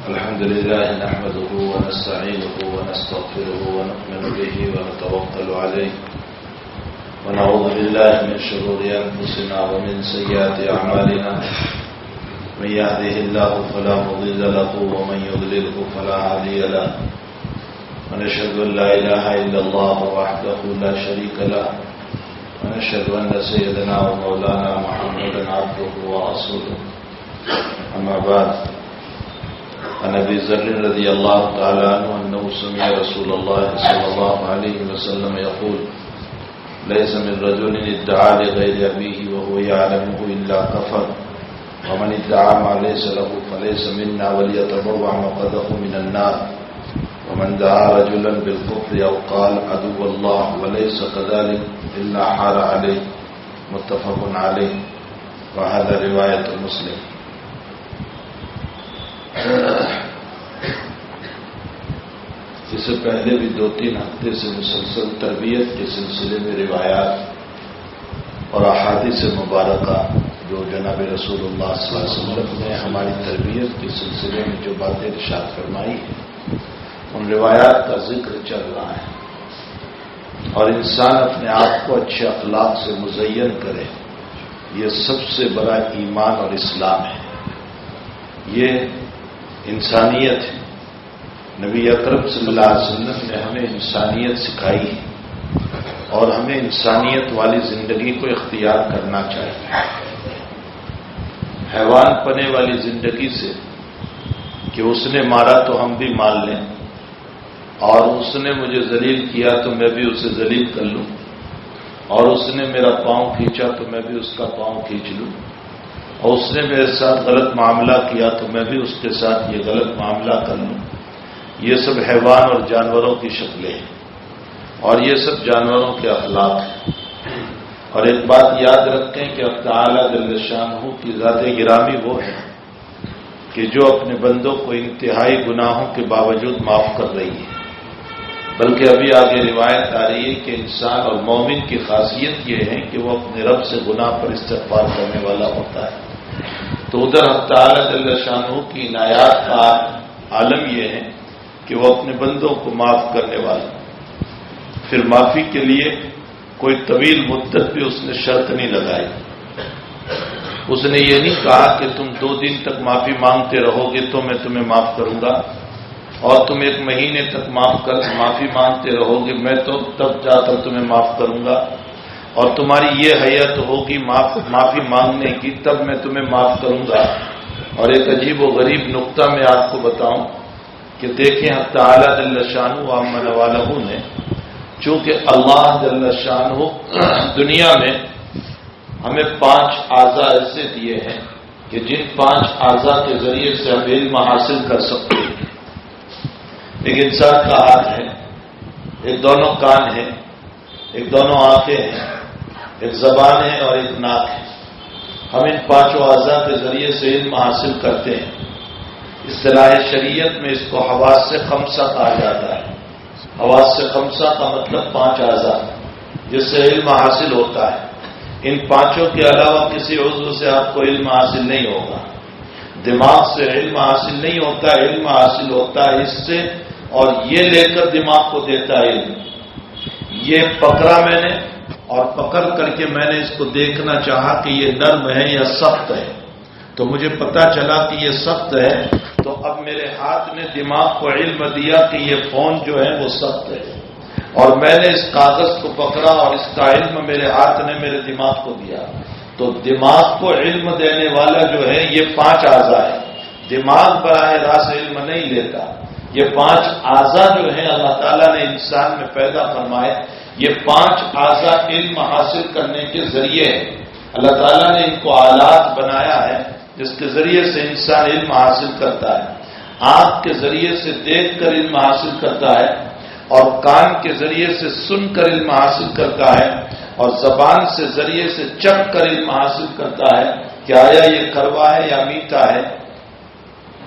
الحمد لله نحمده ونستعينه ونستغفره ونؤمن به ونتوكل عليه ونعوذ بالله من شرور أنفسنا ومن سيئات أعمالنا من يهده الله فلا مضل له ومن يضلله فلا هادي له ونشهد أن لا إله إلا الله وحده لا شريك له ونشهد أن سيدنا ومولانا محمدا عبده ورسوله أما بعد عن ابي ذر رضي الله تعالى عنه انه سمع رسول الله صلى الله عليه وسلم يقول ليس من رجل ادعى لغير ابيه وهو يعلمه الا كفر ومن ادعى ما ليس له فليس منا وليتبوأ مقعده من النار ومن دعا رجلا بالكفر او قال عدو الله وليس كذلك الا حار عليه متفق عليه وهذا رواية مسلم. اس سے پہلے بھی 2-3 ہفتے سے مسلسل تربیت کے سلسلے میں روایات اور احادیث مبارکہ جو جناب رسول اللہ صلی اللہ علیہ وسلم نے ہماری تربیت کے سلسلے میں جو باتیں ارشاد فرمائی ہیں ان روایات کا ذکر چل رہا ہے، اور انسان اپنے آپ کو اچھے اخلاق سے مزین کرے، یہ سب سے بڑا ایمان اور اسلام ہے، یہ انسانیت ہے۔ نبی اکرم صلی اللہ علیہ وسلم نے ہمیں انسانیت سکھائی ہے اور ہمیں انسانیت والی زندگی کو اختیار کرنا چاہیے۔ حیوان پنے والی زندگی سے کہ اس نے مارا تو ہم بھی مار لیں، اور اس نے مجھے ذلیل کیا تو میں بھی اسے ذلیل کر لوں، اور اس نے میرا پاؤں کھینچا تو میں بھی اس کا پاؤں کھینچ لوں، اور اس نے میرے ساتھ غلط معاملہ کیا تو میں بھی اس کے ساتھ یہ غلط معاملہ کر لوں، یہ سب حیوان اور جانوروں کی شکلیں ہیں، اور یہ سب جانوروں کے اخلاق ہیں۔ اور ایک بات یاد رکھیں کہ اللہ تعالیٰ جل شانہ کی ذات گرامی وہ ہے کہ جو اپنے بندوں کو انتہائی گناہوں کے باوجود معاف کر رہی ہے، بلکہ ابھی آگے روایت آ رہی ہے کہ انسان اور مومن کی خاصیت یہ ہے کہ وہ اپنے رب سے گناہ پر استغفار کرنے والا ہوتا ہے۔ تو ادھر اللہ تعالیٰ جل شانہ کی عنایات کا عالم یہ ہے کہ وہ اپنے بندوں کو معاف کرنے والا، پھر معافی کے لیے کوئی طویل مدت بھی اس نے شرط نہیں لگائی۔ اس نے یہ نہیں کہا کہ تم 2 دن تک معافی مانگتے رہو گے تو میں تمہیں معاف کروں گا، اور تم 1 مہینے تک معافی مانگتے رہو گے میں تو تب جا کر تمہیں معاف کروں گا، اور تمہاری یہ حیت ہوگی معافی مانگنے کی تب میں تمہیں معاف کروں گا۔ اور ایک عجیب و غریب نقطہ میں آپ کو بتاؤں کہ دیکھیں اللہ تعالیٰ جل شانہ و امن والہ نے چونکہ اللہ جل شانہ دنیا میں ہمیں 5 اعضاء ایسے دیے ہیں کہ جن 5 اعضاء کے ذریعے سے ہم علم حاصل کر سکتے ہیں۔ ایک انسان کا ہاتھ ہے، ایک دونوں کان ہیں، ایک دونوں آنکھیں ہیں، ایک زبان ہے اور ایک ناک ہے۔ ہم ان 5 اعضاء کے ذریعے سے علم حاصل کرتے ہیں۔ اصطلاح شریعت میں اس کو حواس خمسہ کہا جاتا ہے۔ حواس خمسہ کا مطلب 5 اعضاء جس سے علم حاصل ہوتا ہے۔ ان 5 کے علاوہ کسی عضو سے آپ کو علم حاصل نہیں ہوگا۔ دماغ سے علم حاصل نہیں ہوتا، علم حاصل ہوتا ہے اس سے، اور یہ لے کر دماغ کو دیتا ہے علم۔ یہ پکڑا میں نے اور پکڑ کر کے میں نے اس کو دیکھنا چاہا کہ یہ نرم ہے یا سخت ہے، تو مجھے پتا چلا کہ یہ سخت ہے، تو اب میرے ہاتھ نے دماغ کو علم دیا کہ یہ فون جو ہے وہ سخت ہے، اور میں نے اس کاغذ کو پکڑا اور اس کا علم میرے ہاتھ نے میرے دماغ کو دیا۔ تو دماغ کو علم دینے والا جو ہے یہ 5 اعضاء ہے۔ دماغ براہ راست علم نہیں لیتا، یہ 5 اعضاء جو ہیں اللہ تعالیٰ نے انسان میں پیدا فرمائے، یہ 5 اعضاء علم حاصل کرنے کے ذریعے ہیں۔ اللہ تعالیٰ نے ان کو آلات بنایا ہے جس کے ذریعے سے انسان علم حاصل کرتا ہے۔ آنکھ کے ذریعے سے دیکھ کر علم حاصل کرتا ہے، اور کان کے ذریعے سے سن کر علم حاصل کرتا ہے، اور زبان سے ذریعے سے چکھ کر علم حاصل کرتا ہے کہ آیا یہ کڑوا ہے یا میٹھا ہے،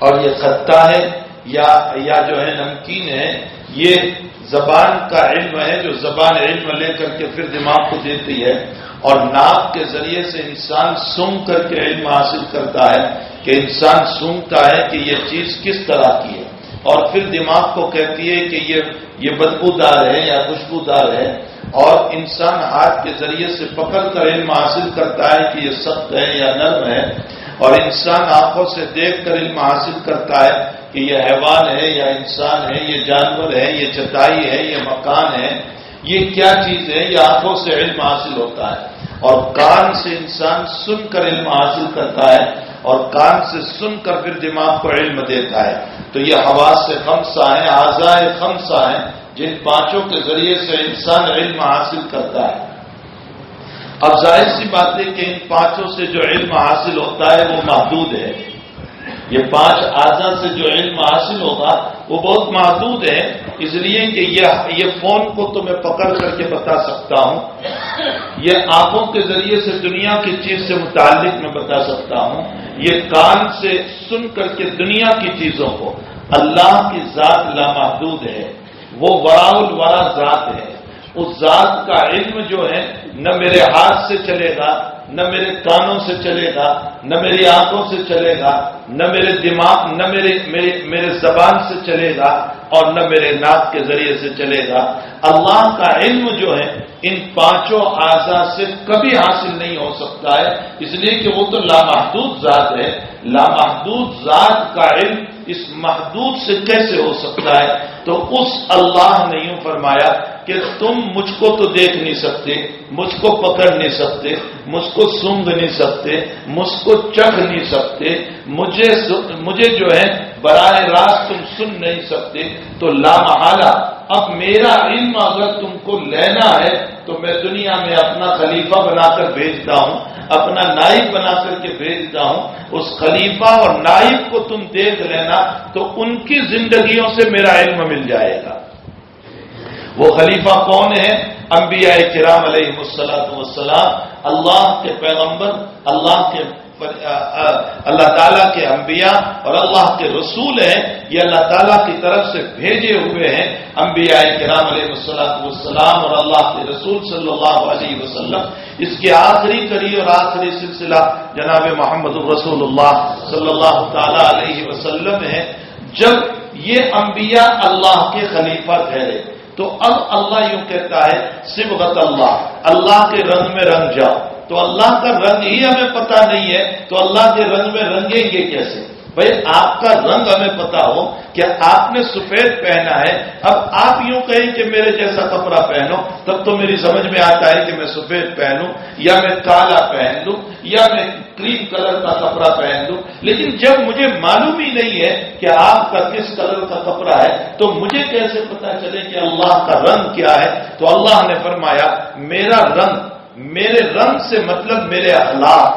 اور یہ کھٹا ہے یا جو ہے نمکین ہے، یہ زبان کا علم ہے جو زبان علم لے کر کے پھر دماغ کو دیتی ہے، اور ناک کے ذریعے سے انسان سونگ کر کے علم حاصل کرتا ہے کہ انسان سونگتا ہے کہ یہ چیز کس طرح کی ہے، اور پھر دماغ کو کہتی ہے کہ یہ بدبودار ہے یا خوشبودار ہے، اور انسان ہاتھ کے ذریعے سے پکڑ کر علم حاصل کرتا ہے کہ یہ سخت ہے یا نرم ہے، اور انسان آنکھوں سے دیکھ کر علم حاصل کرتا ہے کہ یہ حیوان ہے یا انسان ہے، یہ جانور ہے، یہ چٹائی ہے، یہ مکان ہے، یہ کیا چیز ہے، یہ آنکھوں سے علم حاصل ہوتا ہے، اور کان سے انسان سن کر علم حاصل کرتا ہے، اور کان سے سن کر پھر دماغ کو علم دیتا ہے۔ تو یہ حواس سے خمسہ ہیں، اعضاء خمسہ ہیں، جن پانچوں کے ذریعے سے انسان علم حاصل کرتا ہے۔ اب ظاہر سی بات ہے کہ ان پانچوں سے جو علم حاصل ہوتا ہے وہ محدود ہے، یہ پانچ اعضاء سے جو علم حاصل ہوگا وہ بہت محدود ہے، اس لیے کہ یہ فون کو تو میں پکڑ کر کے بتا سکتا ہوں، یہ آنکھوں کے ذریعے سے دنیا کی چیز سے متعلق میں بتا سکتا ہوں، یہ کان سے سن کر کے دنیا کی چیزوں کو۔ اللہ کی ذات لامحدود ہے، وہ وراء الورا ذات ہے، اس ذات کا علم جو ہے نہ میرے ہاتھ سے چلے گا، نہ میرے کانوں سے چلے گا، نہ میری آنکھوں سے چلے گا، نہ میرے دماغ، نہ میرے زبان سے چلے گا، اور نہ میرے ناک کے ذریعے سے چلے گا۔ اللہ کا علم جو ہے ان پانچوں اعضاء سے کبھی حاصل نہیں ہو سکتا ہے، اس لیے کہ وہ تو لامحدود ذات ہے۔ لامحدود ذات کا علم اس محدود سے کیسے ہو سکتا ہے؟ تو اس اللہ نے یوں فرمایا کہ تم مجھ کو تو دیکھ نہیں سکتے، مجھ کو پکڑ نہیں سکتے، مجھ کو سونگھ نہیں سکتے، مجھ کو چکھ نہیں سکتے، مجھے جو ہے براہ راست تم سن نہیں سکتے، تو لامحالہ اب میرا علم اگر تم کو لینا ہے تو میں دنیا میں اپنا خلیفہ بنا کر بھیجتا ہوں، اپنا نائب بنا کر کے بھیجتا ہوں، اس خلیفہ اور نائب کو تم دیکھ لینا تو ان کی زندگیوں سے میرا علم مل جائے گا۔ وہ خلیفہ کون ہے؟ انبیاء کرام علیہ السلام، اللہ کے پیغمبر، اللہ تعالیٰ کے انبیاء اور اللہ کے رسول ہیں، یہ اللہ تعالیٰ کی طرف سے بھیجے ہوئے ہیں انبیاء کرام علیہ السلام اور اللہ کے رسول صلی اللہ علیہ وسلم۔ اس کے آخری کڑی اور آخری سلسلہ جناب محمد رسول اللہ صلی اللہ تعالی علیہ وسلم ہے۔ جب یہ انبیاء اللہ کے خلیفہ ٹھہرے تو اب اللہ یوں کہتا ہے صبغت اللہ، اللہ کے رنگ میں رنگ جاؤ۔ تو اللہ کا رنگ ہی ہمیں پتہ نہیں ہے تو اللہ کے رنگ میں رنگیں گے کیسے؟ بھائی آپ کا رنگ ہمیں پتا ہو کہ آپ نے سفید پہنا ہے، اب آپ یوں کہیں کہ میرے جیسا کپڑا پہنو، تب تو میری سمجھ میں آتا ہے کہ میں سفید پہنوں یا میں کالا پہن لوں یا میں کریم کلر کا کپڑا پہن لوں، لیکن جب مجھے معلوم ہی نہیں ہے کہ آپ کا کس کلر کا کپڑا ہے تو مجھے کیسے پتا چلے کہ اللہ کا رنگ کیا ہے؟ تو اللہ نے فرمایا میرا رنگ، میرے رنگ سے مطلب میرے اخلاق،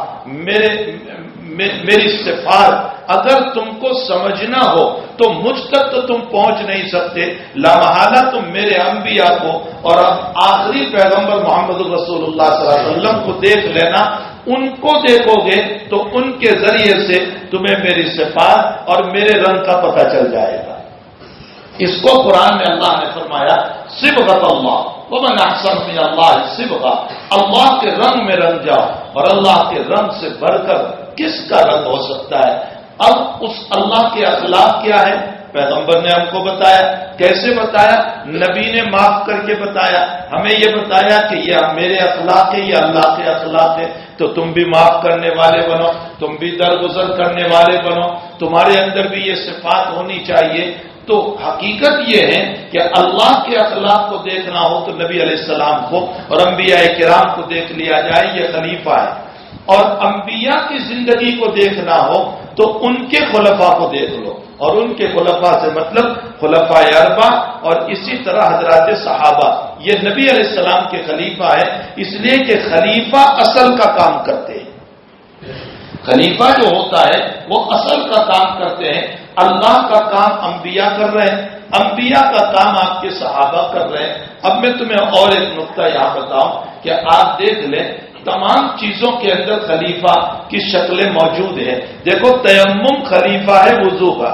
میری صفات اگر تم کو سمجھنا ہو تو مجھ تک تو تم پہنچ نہیں سکتے، لامحالہ تم میرے انبیاء کو اور اب آخری پیغمبر محمد رسول اللہ صلی اللہ علیہ وسلم کو دیکھ لینا، ان کو دیکھو گے تو ان کے ذریعے سے تمہیں میری صفات اور میرے رنگ کا پتہ چل جائے گا۔ اس کو قرآن میں اللہ نے فرمایا صبغت اللہ ومن احسن من اللہ صبغہ، اللہ کے رنگ میں رنگ جاؤ، اور اللہ کے رنگ سے بڑھ کر کس کا رنگ ہو سکتا ہے؟ اب اس اللہ کے اخلاق کیا ہے؟ پیغمبر نے ہم کو بتایا، کیسے بتایا؟ نبی نے معاف کر کے بتایا، ہمیں یہ بتایا کہ یہ میرے اخلاق ہے، یہ اللہ کے اخلاق ہے، تو تم بھی معاف کرنے والے بنو، تم بھی درگزر کرنے والے بنو، تمہارے اندر بھی یہ صفات ہونی چاہیے۔ تو حقیقت یہ ہے کہ اللہ کے اخلاق کو دیکھنا ہو تو نبی علیہ السلام کو اور انبیاء کرام کو دیکھ لیا جائے، یہ خلیفہ ہے، اور انبیاء کی زندگی کو دیکھنا ہو تو ان کے خلفاء کو دیکھ لو، اور ان کے خلفاء سے مطلب خلفاء اربعہ اور اسی طرح حضرات صحابہ، یہ نبی علیہ السلام کے خلیفہ ہے، اس لیے کہ خلیفہ اصل کا کام کرتے ہیں۔ خلیفہ جو ہوتا ہے وہ اصل کا کام کرتے ہیں، اللہ کا کام انبیاء کر رہے ہیں، انبیاء کا کام آپ کے صحابہ کر رہے ہیں۔ اب میں تمہیں اور ایک نقطہ یہاں بتاؤں کہ آپ دیکھ لیں تمام چیزوں کے اندر خلیفہ کی شکلیں موجود ہیں۔ دیکھو تیمم خلیفہ ہے وضو کا،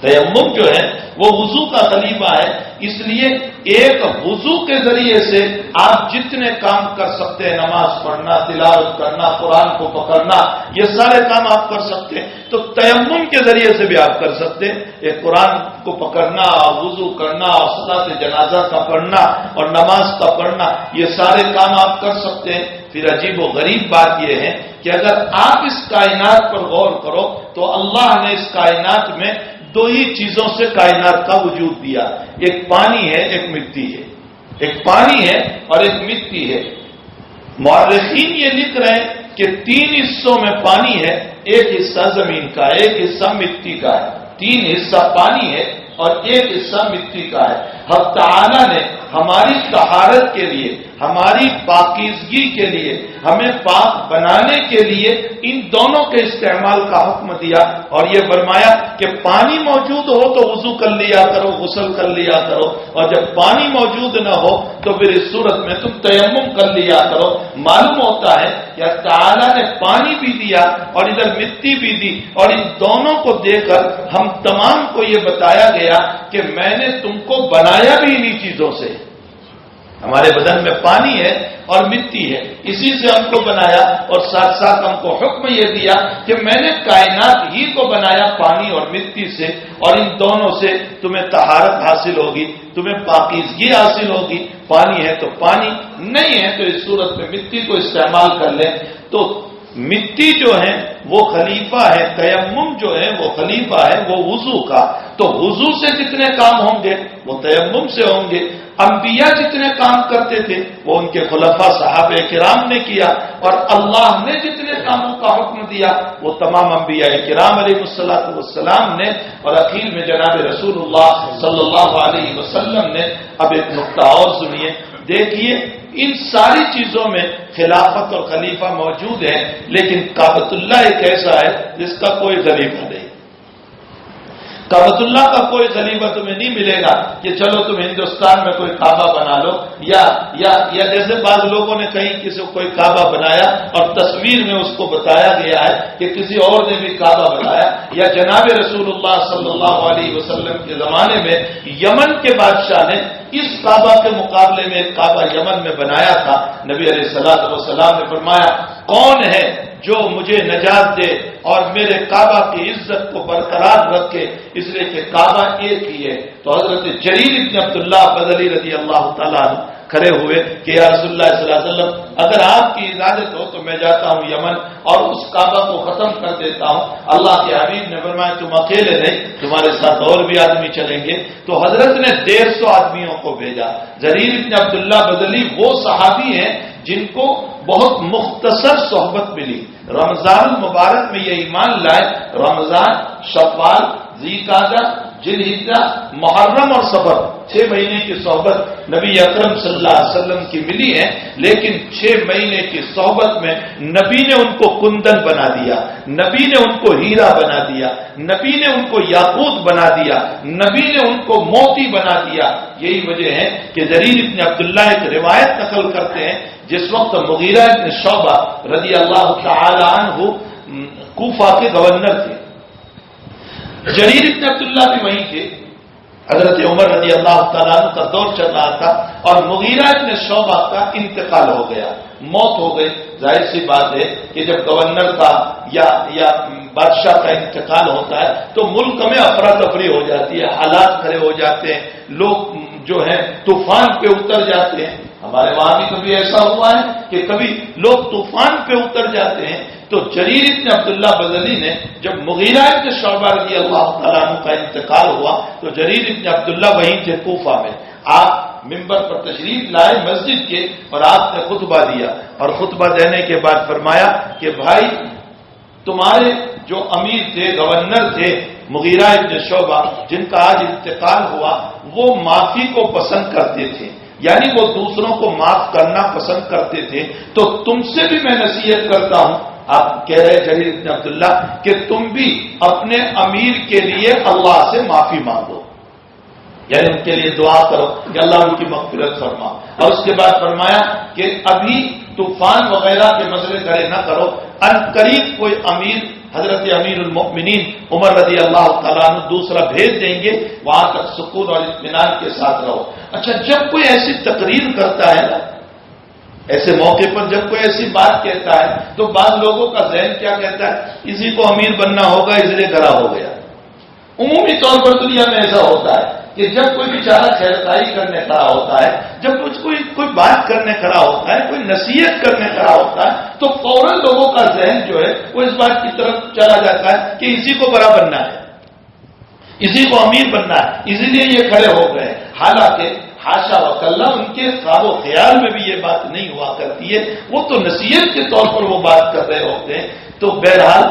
تیمم جو ہے وہ وضو کا خلیفہ ہے، اس لیے ایک وضو کے ذریعے سے آپ جتنے کام کر سکتے ہیں، نماز پڑھنا، تلاوت کرنا، قرآن کو پکڑنا، یہ سارے کام آپ کر سکتے ہیں، تو تیمم کے ذریعے سے بھی آپ کر سکتے ہیں۔ ایک قرآن کو پکڑنا اور وضو کرنا اور صلاۃ جنازہ کا پڑھنا اور نماز کا پڑھنا، یہ سارے کام آپ کر سکتے ہیں۔ پھر عجیب و غریب بات یہ ہے کہ اگر آپ اس کائنات پر غور کرو تو اللہ نے اس کائنات میں دو ہی چیزوں سے کائنات کا وجود دیا، ایک پانی ہے، ایک مٹی ہے۔ ایک پانی ہے اور ایک مٹی ہے۔ مورخین یہ لکھ رہے ہیں کہ 3 حصوں میں پانی ہے، ایک حصہ زمین کا، ایک حصہ مٹی کا ہے۔ 3 حصہ پانی ہے اور ایک حصہ مٹی کا ہے۔ حق تعالی نے ہماری طہارت کے لیے، ہماری پاکیزگی کے لیے، ہمیں پاک بنانے کے لیے ان دونوں کے استعمال کا حکم دیا اور یہ فرمایا کہ پانی موجود ہو تو وضو کر لیا کرو، غسل کر لیا کرو، اور جب پانی موجود نہ ہو تو پھر اس صورت میں تم تیمم کر لیا کرو۔ معلوم ہوتا ہے کہ اللہ تعالیٰ نے پانی بھی دیا اور ادھر مٹی بھی دی، اور ان دونوں کو دے کر ہم تمام کو یہ بتایا گیا کہ میں نے تم کو بنایا بھی انہی چیزوں سے۔ ہمارے بدن میں پانی ہے اور مٹی ہے، اسی سے ہم کو بنایا، اور ساتھ ساتھ ہم کو حکم یہ دیا کہ میں نے کائنات ہی کو بنایا پانی اور مٹی سے، اور ان دونوں سے تمہیں طہارت حاصل ہوگی، تمہیں پاکیزگی حاصل ہوگی۔ پانی ہے تو پانی، نہیں ہے تو اس صورت میں مٹی کو استعمال کر لیں۔ تو مٹی جو ہے وہ خلیفہ ہے، تیمم جو ہے وہ خلیفہ ہے وہ وضو کا، تو وضو سے جتنے کام ہوں گے وہ تیمم سے ہوں گے۔ انبیاء جتنے کام کرتے تھے وہ ان کے خلفاء صحابہ کرام نے کیا، اور اللہ نے جتنے کاموں کا حکم دیا وہ تمام انبیاء کرام علیہ السلام نے، اور اخیر میں جناب رسول اللہ صلی اللہ علیہ وسلم نے۔ اب ایک نقطہ اور سنیے، دیکھیے ان ساری چیزوں میں خلافت اور خلیفہ موجود ہے، لیکن کعبۃ اللہ ایک ایسا ہے جس کا کوئی خلیفہ نہیں۔ کعبۃ اللہ کا کوئی خلیفہ تمہیں نہیں ملے گا کہ چلو تم ہندوستان میں کوئی کعبہ بنا لو، یا جیسے بعض لوگوں نے کہیں کسی کو کوئی کعبہ بنایا اور تصویر میں اس کو بتایا گیا ہے کہ کسی اور نے بھی کعبہ بنایا، یا جناب رسول اللہ صلی اللہ علیہ وسلم کے زمانے میں یمن کے بادشاہ نے اس کعبہ کے مقابلے میں ایک کعبہ یمن میں بنایا تھا۔ نبی علیہ الصلوۃ والسلام نے فرمایا کون ہے جو مجھے نجات دے اور میرے کعبہ کی عزت کو برقرار رکھے، اس لیے کہ کعبہ ایک ہی ہے۔ تو حضرت جریر بن عبداللہ بجلی رضی اللہ تعالیٰ عنہ کھڑے ہوئے کہ یا رسول اللہ صلی اللہ علیہ وسلم اگر آپ کی اجازت ہو تو میں جاتا ہوں یمن اور اس کعبہ کو ختم کر دیتا ہوں۔ اللہ کے حبیب نے فرمایا تم اکیلے نہیں، تمہارے ساتھ اور بھی آدمی چلیں گے۔ تو حضرت نے 150 آدمیوں کو بھیجا۔ جریر بن عبداللہ بجلی وہ صحابی ہیں جن کو بہت مختصر صحبت ملی، رمضان المبارک میں یہ ایمان لائے، رمضان، شوال، ذوالقعدہ، ذوالحجہ، محرم اور صفر، 6 مہینے کی صحبت نبی اکرم صلی اللہ علیہ وسلم کی ملی ہے، لیکن 6 مہینے کی صحبت میں نبی نے ان کو کندن بنا دیا، نبی نے ان کو ہیرا بنا دیا، نبی نے ان کو یاقوت بنا دیا، نبی نے ان کو موتی بنا دیا۔ یہی وجہ ہے کہ جریر بن عبداللہ ایک روایت نقل کرتے ہیں، جس وقت مغیرہ بن شعبہ رضی اللہ تعالی عنہ کوفہ کے گورنر تھے، جریر بن عبداللہ بھی وہیں تھے، حضرت عمر رضی اللہ تعالیٰ عنہ کا دور چل رہا تھا اور مغیرہ بن شعبہ کا انتقال ہو گیا، موت ہو گئی۔ ظاہر سی بات ہے کہ جب گورنر کا یا بادشاہ کا انتقال ہوتا ہے تو ملک میں افراتفری ہو جاتی ہے، حالات کھڑے ہو جاتے ہیں، لوگ جو ہیں طوفان پہ اتر جاتے ہیں۔ ہمارے وہاں بھی کبھی ایسا ہوا ہے کہ کبھی لوگ طوفان پہ اتر جاتے ہیں۔ تو جریر بن عبداللہ بجلی نے جب مغیرہ بن شعبہ رضی اللہ تعالیٰ عنہ کا انتقال ہوا تو جریر بن عبداللہ وہیں تھے کوفہ میں، آپ منبر پر تشریف لائے مسجد کے اور آپ نے خطبہ دیا، اور خطبہ دینے کے بعد فرمایا کہ بھائی تمہارے جو امیر تھے، گورنر تھے مغیرہ بن شعبہ، جن کا آج انتقال ہوا، وہ معافی کو پسند کرتے تھے، یعنی وہ دوسروں کو معاف کرنا پسند کرتے تھے، تو تم سے بھی میں نصیحت کرتا ہوں۔ آپ کہہ رہے جریر بن عبداللہ کہ تم بھی اپنے امیر کے لیے اللہ سے معافی مانگو، یعنی ان کے لیے دعا کرو کہ اللہ ان کی مغفرت فرما، اور اس کے بعد فرمایا کہ ابھی طوفان وغیرہ کے مسئلے کھڑے نہ کرو، ان قریب کوئی امیر حضرت امیر المؤمنین عمر رضی اللہ تعالیٰ عنہ دوسرا بھیج دیں گے، وہاں تک سکون اور اطمینان کے ساتھ رہو۔ اچھا، جب کوئی ایسی تقریر کرتا ہے نا، ایسے موقع پر جب کوئی ایسی بات کہتا ہے تو بعض لوگوں کا ذہن کیا کہتا ہے، اسی کو امیر بننا ہوگا اس لیے گڑا ہو گیا۔ عمومی طور پر دنیا میں ایسا ہوتا ہے کہ جب کوئی بیچارہ خیرخواہی کرنے کھڑا ہوتا ہے، جب کوئی بات کرنے کھڑا ہوتا ہے، کوئی نصیحت کرنے کھڑا ہوتا ہے، تو فوراً لوگوں کا ذہن جو ہے وہ اس بات کی طرف چلا جاتا ہے کہ اسی کو بڑا بننا ہے، اسی کو امیر بننا ہے، اسی لیے یہ کھڑے ہو گئے۔ حالانکہ حاشا وکلا ان کے خواب و خیال میں بھی یہ بات نہیں ہوا کرتی ہے، وہ تو نصیحت کے طور پر وہ بات کر رہے ہوتے ہیں۔ تو بہرحال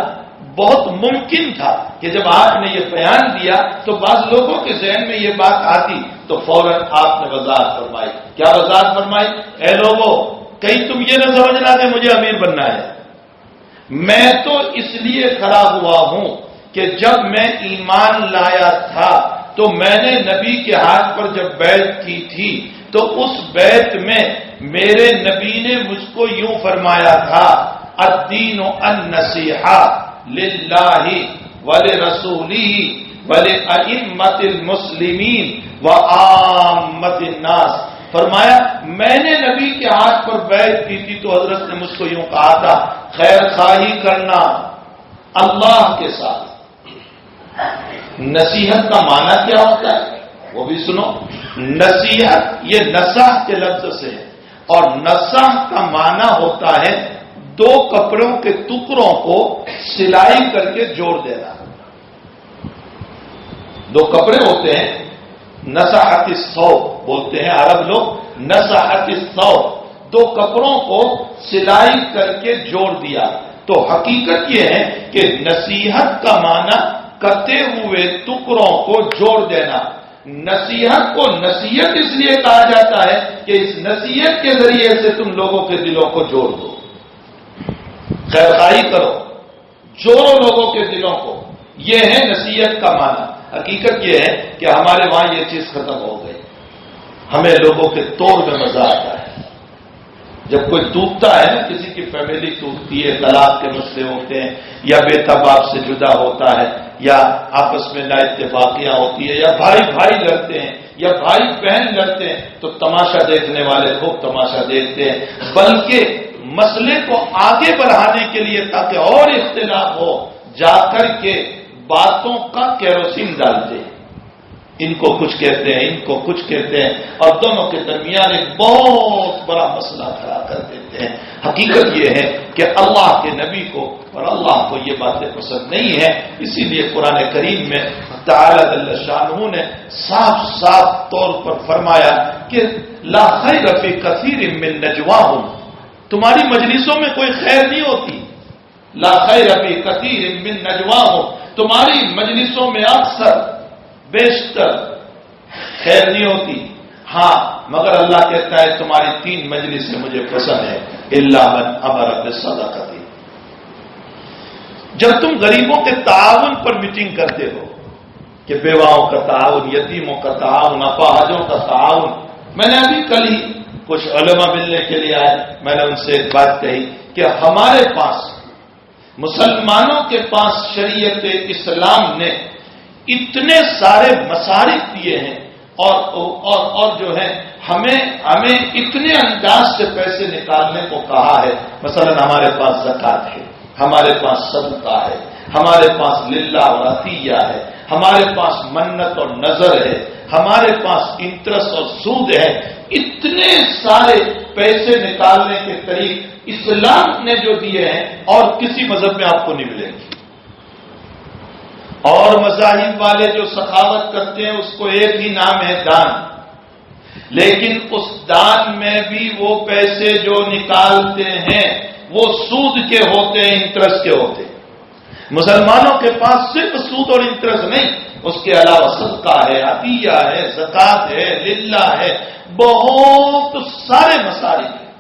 بہت ممکن تھا کہ جب آپ نے یہ بیان دیا تو بعض لوگوں کے ذہن میں یہ بات آتی تو فوراً آپ نے وضاحت فرمائی۔ کیا وضاحت فرمائی؟ اے لوگوں، کہیں تم یہ نہ سمجھنا کہ مجھے امیر بننا ہے، میں تو اس لیے کھڑا ہوا ہوں کہ جب میں ایمان لایا تھا تو میں نے نبی کے ہاتھ پر جب بیعت کی تھی تو اس بیعت میں میرے نبی نے مجھ کو یوں فرمایا تھا، الدین النصیحہ للہ ولرسولہ ولأئمۃ المسلمین وعامۃ الناس۔ فرمایا میں نے نبی کے ہاتھ پر بیعت کی تھی تو حضرت نے مجھ کو یوں کہا تھا، خیر خواہی کرنا اللہ کے ساتھ۔ نصیحت کا معنی کیا ہوتا ہے وہ بھی سنو۔ نصیحت یہ نصح کے لفظ سے ہے، اور نصح کا معنی ہوتا ہے دو کپڑوں کے ٹکڑوں کو سلائی کر کے جوڑ دینا۔ دو کپڑے ہوتے ہیں، نصحت الثوب بولتے ہیں عرب لوگ، نصحت الثوب، دو کپڑوں کو سلائی کر کے جوڑ دیا۔ تو حقیقت یہ ہے کہ نصیحت کا معنی کتے ہوئے ٹکڑوں کو جوڑ دینا۔ نصیحت کو نصیحت اس لیے کہا جاتا ہے کہ اس نصیحت کے ذریعے سے تم لوگوں کے دلوں کو جوڑ دو، خیرخواہی کرو، جوڑو لوگوں کے دلوں کو، یہ ہے نصیحت کا معنی۔ حقیقت یہ ہے کہ ہمارے وہاں یہ چیز ختم ہو گئی، ہمیں لوگوں کے توڑ میں مزہ آتا ہے۔ جب کوئی ٹوٹتا ہے نا، کسی کی فیملی ٹوٹتی ہے، طلاق کے مسئلے ہوتے ہیں، یا بیٹا باپ سے جدا ہوتا ہے، یا آپس میں نا اتفاقیاں ہوتی ہے، یا بھائی بھائی لڑتے ہیں، یا بھائی بہن لڑتے ہیں، تو تماشا دیکھنے والے خوب تماشا دیکھتے ہیں، بلکہ مسئلے کو آگے بڑھانے کے لیے تاکہ اور اختلاف ہو، جا کر کے باتوں کا کیروسین ڈالتے ہیں، ان کو کچھ کہتے ہیں، ان کو کچھ کہتے ہیں، اور دونوں کے درمیان ایک بہت بڑا مسئلہ کھڑا کر دیتے ہیں۔ حقیقت یہ ہے کہ اللہ کے نبی کو اور اللہ کو یہ باتیں پسند نہیں ہیں، اسی لیے قرآن کریم میں تعالی جل شانہ نے صاف صاف طور پر فرمایا کہ لا خیر فی کثیر من نجواہم، تمہاری مجلسوں میں کوئی خیر نہیں ہوتی، لا خیر فی کثیر من نجواہم، تمہاری مجلسوں میں اکثر بیشتر خیر نہیں ہوتی، ہاں مگر اللہ کہتا ہے تمہاری 3 مجلسیں مجھے پسند ہے، الا من امر بالصدقۃ، جب تم غریبوں کے تعاون پر میٹنگ کرتے ہو کہ بیواؤں کا تعاون، یتیموں کا تعاون، اپاہجوں کا تعاون۔ میں نے ابھی کل ہی کچھ علماء ملنے کے لیے آئے، میں نے ان سے ایک بات کہی کہ ہمارے پاس مسلمانوں کے پاس شریعت اسلام نے اتنے سارے مصارف دیے ہیں اور جو ہے ہمیں اتنے انداز سے پیسے نکالنے کو کہا ہے۔ مثلا ہمارے پاس زکات ہے، ہمارے پاس صدقہ ہے، ہمارے پاس للہ اور عطیہ ہے، ہمارے پاس منت اور نظر ہے، ہمارے پاس انٹرسٹ اور سود ہے۔ اتنے سارے پیسے نکالنے کے طریق اسلام نے جو دیے ہیں اور کسی مذہب میں آپ کو نہیں ملیں گے۔ اور مذاہب والے جو سخاوت کرتے ہیں اس کو ایک ہی نام ہے دان، لیکن اس دان میں بھی وہ پیسے جو نکالتے ہیں وہ سود کے ہوتے ہیں، انٹرسٹ کے ہوتے ہیں۔ مسلمانوں کے پاس صرف سود اور انٹرسٹ نہیں، اس کے علاوہ صدقہ ہے، عطیہ ہے، زکات ہے، للہ ہے، بہت سارے مصارف ہیں۔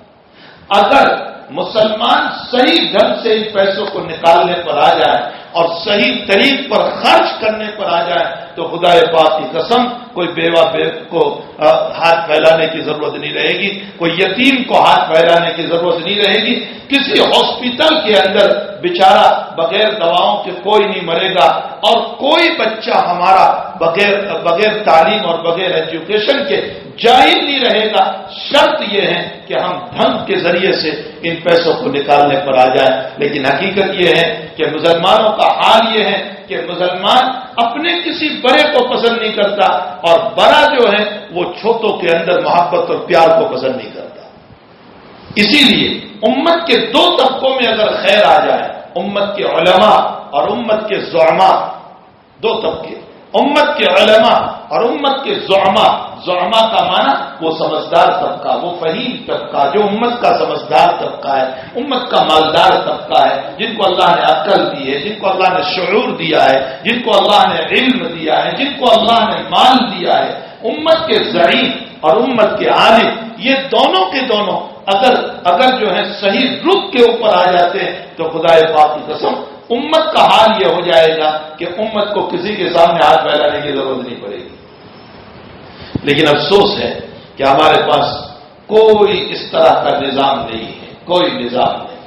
اگر مسلمان صحیح ڈھنگ سے ان پیسوں کو نکالنے پر آ جائے اور صحیح طریق پر خرچ کرنے پر آ جائے تو خدا پاک کی قسم کوئی بیوہ کو ہاتھ پھیلانے کی ضرورت نہیں رہے گی، کوئی یتیم کو ہاتھ پھیلانے کی ضرورت نہیں رہے گی، کسی ہاسپٹل کے اندر بیچارہ بغیر دواؤں کے کوئی نہیں مرے گا، اور کوئی بچہ ہمارا بغیر تعلیم اور بغیر ایجوکیشن کے جائز نہیں رہے گا۔ شرط یہ ہے کہ ہم ڈھنگ کے ذریعے سے ان پیسوں کو نکالنے پر آ جائیں۔ لیکن حقیقت یہ ہے کہ مسلمانوں کا حال یہ ہے کہ مسلمان اپنے کسی بڑے کو پسند نہیں کرتا، اور بڑا جو ہے وہ چھوٹوں کے اندر محبت اور پیار کو پسند نہیں کرتا۔ اسی لیے امت کے دو طبقوں میں اگر خیر آ جائے، امت کے علماء اور امت کے زعماء، دو طبقے، امت کے علماء اور امت کے زعماء۔ زعماء کا معنی وہ سمجھدار طبقہ، وہ فہیم طبقہ، جو امت کا سمجھدار طبقہ ہے، امت کا مالدار طبقہ ہے، جن کو اللہ نے عقل دی ہے، جن کو اللہ نے شعور دیا ہے، جن کو اللہ نے علم دیا ہے، جن کو اللہ نے مال دیا ہے۔ امت کے ضعیف اور امت کے عالم، یہ دونوں کے دونوں اگر جو ہے صحیح رخ کے اوپر آ جاتے ہیں تو خدا پاک کی قسم امت کا حال یہ ہو جائے گا کہ امت کو کسی کے سامنے ہاتھ پھیلانے کی ضرورت نہیں پڑے گی۔ لیکن افسوس ہے کہ ہمارے پاس کوئی اس طرح کا نظام نہیں ہے، کوئی نظام نہیں۔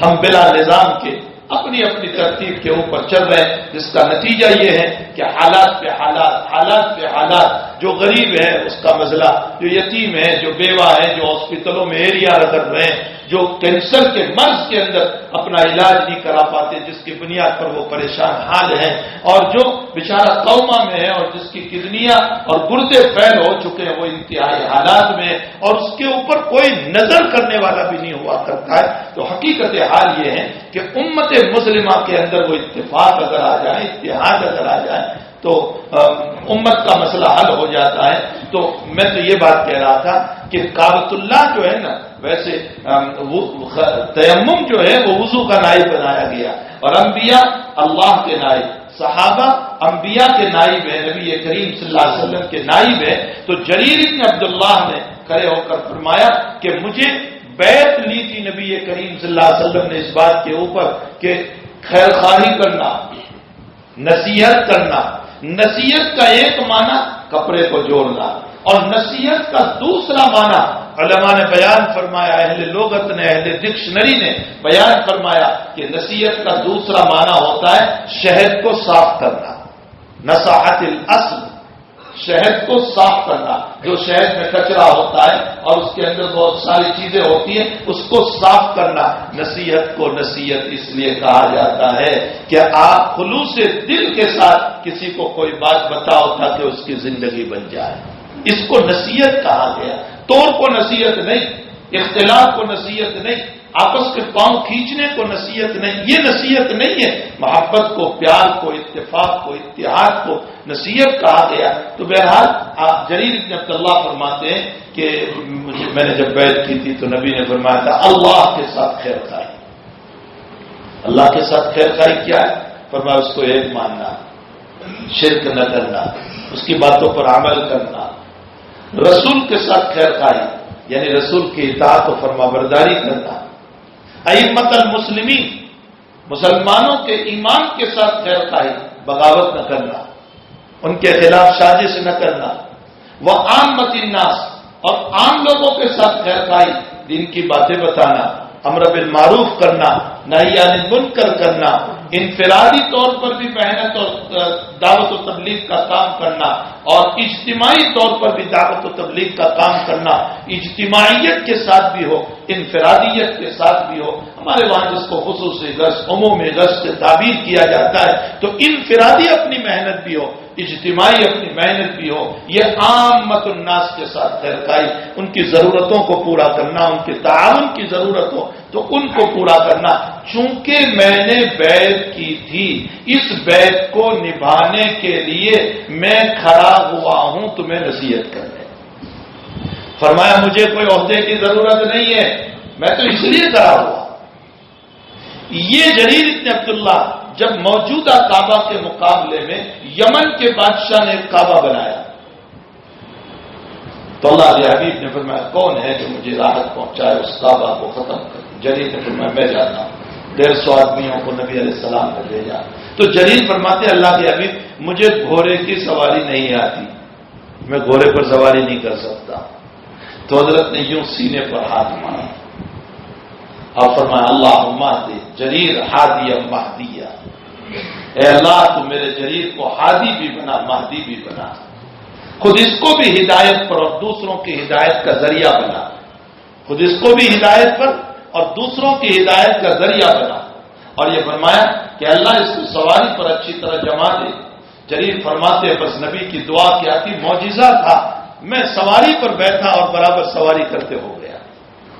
ہم بلا نظام کے اپنی اپنی ترتیب کے اوپر چل رہے ہیں، جس کا نتیجہ یہ ہے کہ حالات پہ حالات، جو غریب ہے اس کا مسئلہ، جو یتیم ہے، جو بیوہ ہے، جو ہاسپٹلوں میں ایریا رکھ رہے ہیں، جو کینسر کے مرض کے اندر اپنا علاج نہیں کرا پاتے، جس کی بنیاد پر وہ پریشان حال ہیں، اور جو بیچارہ کوما میں ہے اور جس کی کڈنیاں اور گردے فیل ہو چکے ہیں، وہ انتہائی حالات میں، اور اس کے اوپر کوئی نظر کرنے والا بھی نہیں ہوا کرتا ہے۔ تو حقیقت حال یہ ہے کہ امت مسلمہ کے اندر وہ اتفاق اگر آ جائے، اتحاد اگر آ جائے تو امت کا مسئلہ حل ہو جاتا ہے۔ تو میں تو یہ بات کہہ رہا تھا کہ کعبۃ اللہ جو ہے نا، ویسے تیمم جو ہے وہ وضو کا نائب بنایا گیا، اور انبیاء اللہ کے نائب، صحابہ انبیاء کے نائب ہیں، نبی کریم صلی اللہ علیہ وسلم کے نائب ہیں۔ تو جریر بن عبداللہ نے کھڑے ہو کر فرمایا کہ مجھے بیعت لی تھی نبی کریم صلی اللہ علیہ وسلم نے اس بات کے اوپر کہ خیر خواہی کرنا، نصیحت کرنا۔ نصیحت کا ایک معنی کپڑے کو جوڑنا، اور نصیحت کا دوسرا معنی علماء نے بیان فرمایا، اہل لغت نے، اہل ڈکشنری نے بیان فرمایا کہ نصیحت کا دوسرا معنی ہوتا ہے شہد کو صاف کرنا، نصاحت الاصل، شہد کو صاف کرنا۔ جو شہد میں کچرا ہوتا ہے اور اس کے اندر بہت ساری چیزیں ہوتی ہیں، اس کو صاف کرنا۔ نصیحت کو نصیحت اس لیے کہا جاتا ہے کہ آپ خلوص دل کے ساتھ کسی کو کوئی بات بتاؤ تاکہ اس کی زندگی بن جائے، اس کو نصیحت کہا گیا۔ توڑ کو نصیحت نہیں، اختلاف کو نصیحت نہیں، آپس کے پاؤں کھینچنے کو نصیحت نہیں، یہ نصیحت نہیں ہے۔ محبت کو، پیار کو، اتفاق کو، اتحاد کو نصیحت کہا گیا۔ تو بہرحال جریر بن عبداللہ فرماتے ہیں کہ میں نے جب بیعت کی تھی تو نبی نے فرمایا تھا اللہ کے ساتھ خیر خواہی۔ اللہ کے ساتھ خیر خواہی کیا ہے؟ فرمایا اس کو ایک ماننا، شرک نہ کرنا، اس کی باتوں پر عمل کرنا۔ رسول کے ساتھ خیر خواہی یعنی رسول کی اطاعت و فرما برداری کرنا۔ ائمۃ المسلمین، مسلمانوں کے امام کے ساتھ خیر خواہی، بغاوت نہ کرنا، ان کے خلاف سازش نہ کرنا۔ وعامۃ الناس، اور عام لوگوں کے ساتھ خیر خواہی، دین کی باتیں بتانا، امر بالمعروف کرنا، نہی عن المنکر کرنا، انفرادی طور پر بھی محنت اور دعوت و تبلیغ کا کام کرنا، اور اجتماعی طور پر بھی دعوت و تبلیغ کا کام کرنا۔ اجتماعیت کے ساتھ بھی ہو، انفرادیت کے ساتھ بھی ہو۔ ہمارے وہاں جس کو خصوصی غرض، عمومی غرض سے تعبیر کیا جاتا ہے، تو انفرادی اپنی محنت بھی ہو، اجتماعی اپنی محنت بھی ہو۔ یہ عامت الناس کے ساتھ خیر خواہی، ان کی ضرورتوں کو پورا کرنا، ان کے تعاون کی ضرورت ہو تو ان کو پورا کرنا۔ چونکہ میں نے بیعت کی تھی، اس بیعت کو نبھانے کے لیے میں کھڑا ہوا ہوں تمہیں نصیحت کرنے۔ فرمایا مجھے کوئی عہدے کی ضرورت نہیں ہے، میں تو اس لیے کھڑا ہوا۔ یہ جریر بن عبداللہ جب موجودہ کعبہ کے مقابلے میں یمن کے بادشاہ نے ایک کعبہ بنایا، تو اللہ کے حبیب نے فرمایا کون ہے جو مجھے راحت پہنچائے اس کعبہ کو ختم کر؟ جریر نے فرمایا میں جاتا ہوں. 150 آدمیوں کو نبی علیہ السلام نے بھیجا. تو جریر فرماتے اللہ کے حبیب مجھے گھوڑے کی سواری نہیں آتی، میں گھوڑے پر سواری نہیں کر سکتا. تو حضرت نے یوں سینے پر ہاتھ مارا اور فرمایا اللہم اہدی جریر ہادی مہدیہ، اے اللہ تو میرے جریر کو ہادی بھی بنا مہدی بھی بنا، خود اس کو بھی ہدایت پر اور دوسروں کی ہدایت کا ذریعہ بنا، خود اس کو بھی ہدایت پر اور دوسروں کی ہدایت کا ذریعہ بنا. اور یہ فرمایا کہ اللہ اس کو سواری پر اچھی طرح جما دے. جریر فرماتے بس نبی کی دعا کیا تھی، معجزہ تھا، میں سواری پر بیٹھا اور برابر سواری کرتے ہو گیا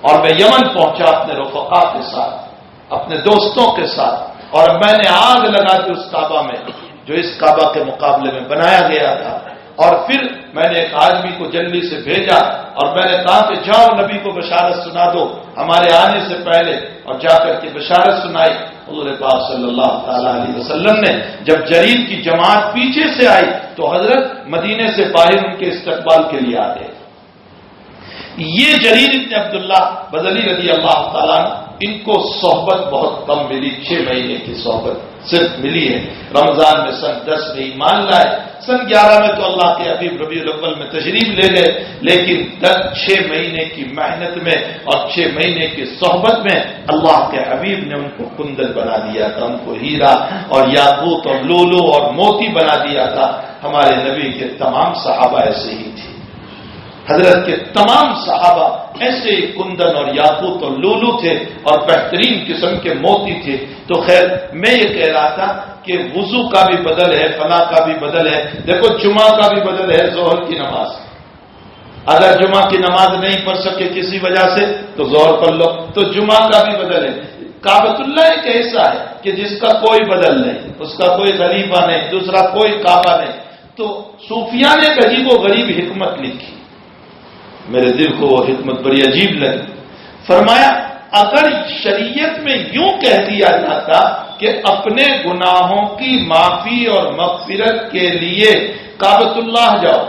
اور میں یمن پہنچا اپنے رفقا کے ساتھ، اپنے دوستوں کے ساتھ، اور میں نے آگ لگا دی اس کعبہ میں جو اس کعبہ کے مقابلے میں بنایا گیا تھا. اور پھر میں نے ایک آدمی کو جلدی سے بھیجا اور میں نے کہا کہ جاؤ نبی کو بشارت سنا دو ہمارے آنے سے پہلے، اور جا کر کے بشارت سنائی. حضور پاک صلی اللہ تعالی علیہ وسلم نے جب جریر کی جماعت پیچھے سے آئی تو حضرت مدینے سے باہر ان کے استقبال کے لیے آ گئے. یہ جریر ابن عبداللہ بجلی رضی اللہ تعالیٰ ان کو صحبت بہت کم ملی، 6 مہینے کی صحبت صرف ملی ہے. رمضان میں سن 10 میں ایمان لائے، سن 11 میں تو اللہ کے حبیب ربیع الاول میں تشریف لے گئے، لیکن 6 مہینے کی محنت میں اور 6 مہینے کی صحبت میں اللہ کے حبیب نے ان کو کندل بنا دیا تھا، ان کو ہیرا اور یاقوت اور لولو اور موتی بنا دیا تھا. ہمارے نبی کے تمام صحابہ ایسے ہی تھے، حضرت کے تمام صحابہ ایسے ہی کندن اور یاقوت اور لولو تھے اور بہترین قسم کے موتی تھے. تو خیر میں یہ کہہ رہا تھا کہ وضو کا بھی بدل ہے، فلاں کا بھی بدل ہے. دیکھو جمعہ کا بھی بدل ہے، ظہر کی نماز. اگر جمعہ کی نماز نہیں پڑھ سکے کسی وجہ سے تو ظہر پڑھ لو، تو جمعہ کا بھی بدل ہے. کعبۃ اللہ ایک ایسا ہے کہ جس کا کوئی بدل نہیں، اس کا کوئی خلیفہ نہیں، دوسرا کوئی کعبہ نہیں. تو صوفیاء نے ایک عجیب و غریب حکمت لکھی، میرے دل کو وہ حکمت بڑی عجیب لگی. فرمایا اگر شریعت میں یوں کہہ دیا جاتا کہ اپنے گناہوں کی معافی اور مغفرت کے لیے کعبۃ اللہ جاؤ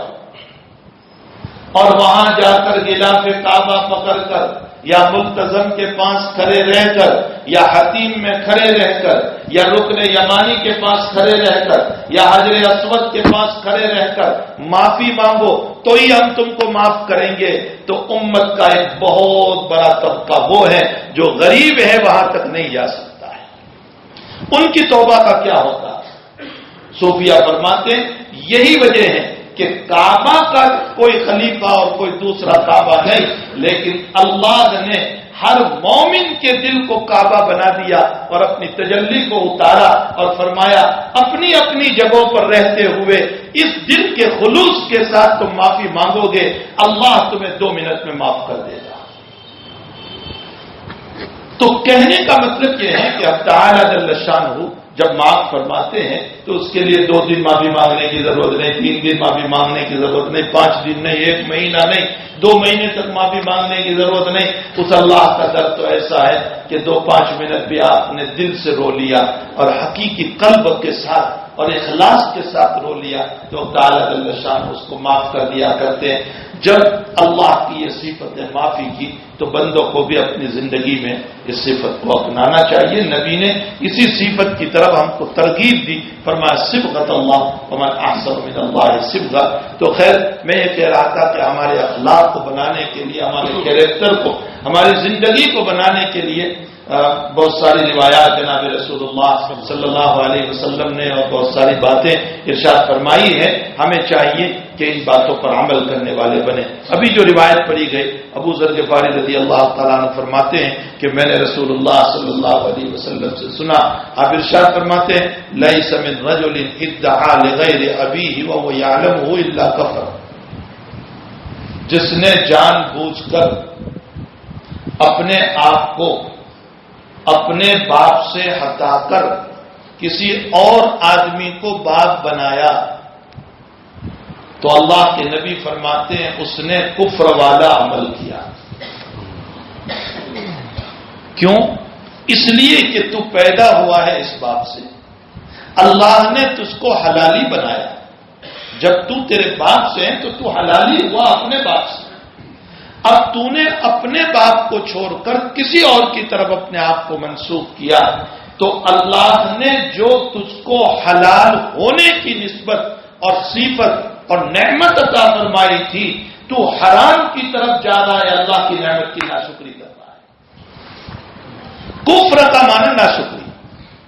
اور وہاں جا کر غلاف کعبہ پکڑ کر یا ملتزم کے پاس کھڑے رہ کر یا حتیم میں کھڑے رہ کر یا رکن یمانی کے پاس کھڑے رہ کر یا حجر اسود کے پاس کھڑے رہ کر معافی مانگو تو ہی ہم تم کو معاف کریں گے، تو امت کا ایک بہت بڑا طبقہ وہ ہے جو غریب ہے، وہاں تک نہیں جا سکتا ہے. ان کی توبہ کا کیا ہوتا؟ صوفیہ فرماتے ہیں یہی وجہ ہے کہ کعبہ کا کوئی خلیفہ اور کوئی دوسرا کعبہ نہیں، لیکن اللہ نے ہر مومن کے دل کو کعبہ بنا دیا اور اپنی تجلی کو اتارا اور فرمایا اپنی اپنی جگہوں پر رہتے ہوئے اس دل کے خلوص کے ساتھ تم معافی مانگو گے، اللہ تمہیں 2 منٹ میں معاف کر دے گا. تو کہنے کا مطلب یہ ہے کہ اب تعالی جل شانہ جب معاف فرماتے ہیں تو اس کے لیے 2 دن معافی مانگنے کی ضرورت نہیں، 3 دن معافی مانگنے کی ضرورت نہیں، 5 دن نہیں، 1 مہینہ نہیں، 2 مہینے تک معافی مانگنے کی ضرورت نہیں. اس اللہ کا در تو ایسا ہے کہ 2-5 منٹ بھی آپ نے دل سے رو لیا اور حقیقی قلب کے ساتھ اور اخلاص کے ساتھ رو لیا تو تعالی جل شان اس کو معاف کر دیا کرتے ہیں. جب اللہ کی یہ صفت ہے معافی کی تو بندوں کو بھی اپنی زندگی میں اس صفت کو اپنانا چاہیے. نبی نے اسی صفت کی طرف ہم کو ترغیب دی، فرمایا صبغۃ اللہ ومن احسن من اللہ صبغہ. تو خیر میں یہ کہہ رہا تھا کہ ہمارے اخلاق کو بنانے کے لیے، ہمارے کیریکٹر کو، ہماری زندگی کو بنانے کے لیے بہت ساری روایات جناب رسول اللہ صلی اللہ علیہ وسلم نے اور بہت ساری باتیں ارشاد فرمائی ہے. ہمیں چاہیے کہ ان باتوں پر عمل کرنے والے بنے. ابھی جو روایت پڑھی گئی ابو ذر غفاری رضی اللہ تعالیٰ عنہ فرماتے ہیں کہ میں نے رسول اللہ صلی اللہ علیہ وسلم سے سنا، آپ ارشاد فرماتے ہیں لیس من رجل ادعا لغیر ابیہ وهو یعلمہ الا کفر. جس نے جان بوجھ کر اپنے آپ کو اپنے باپ سے ہٹا کر کسی اور آدمی کو باپ بنایا تو اللہ کے نبی فرماتے ہیں اس نے کفر والا عمل کیا. کیوں؟ اس لیے کہ تو پیدا ہوا ہے اس باپ سے، اللہ نے تجھ کو حلالی بنایا، جب تو تیرے باپ سے ہے تو تو حلالی ہوا اپنے باپ سے. اب تو نے اپنے باپ کو چھوڑ کر کسی اور کی طرف اپنے آپ کو منسوخ کیا تو اللہ نے جو تجھ کو حلال ہونے کی نسبت اور صفت اور نعمت عطا فرمائی تھی تو حرام کی طرف جا رہا ہے، اللہ کی نعمت کی ناشکری کر رہا ہے. کفر کا معنی ناشکری،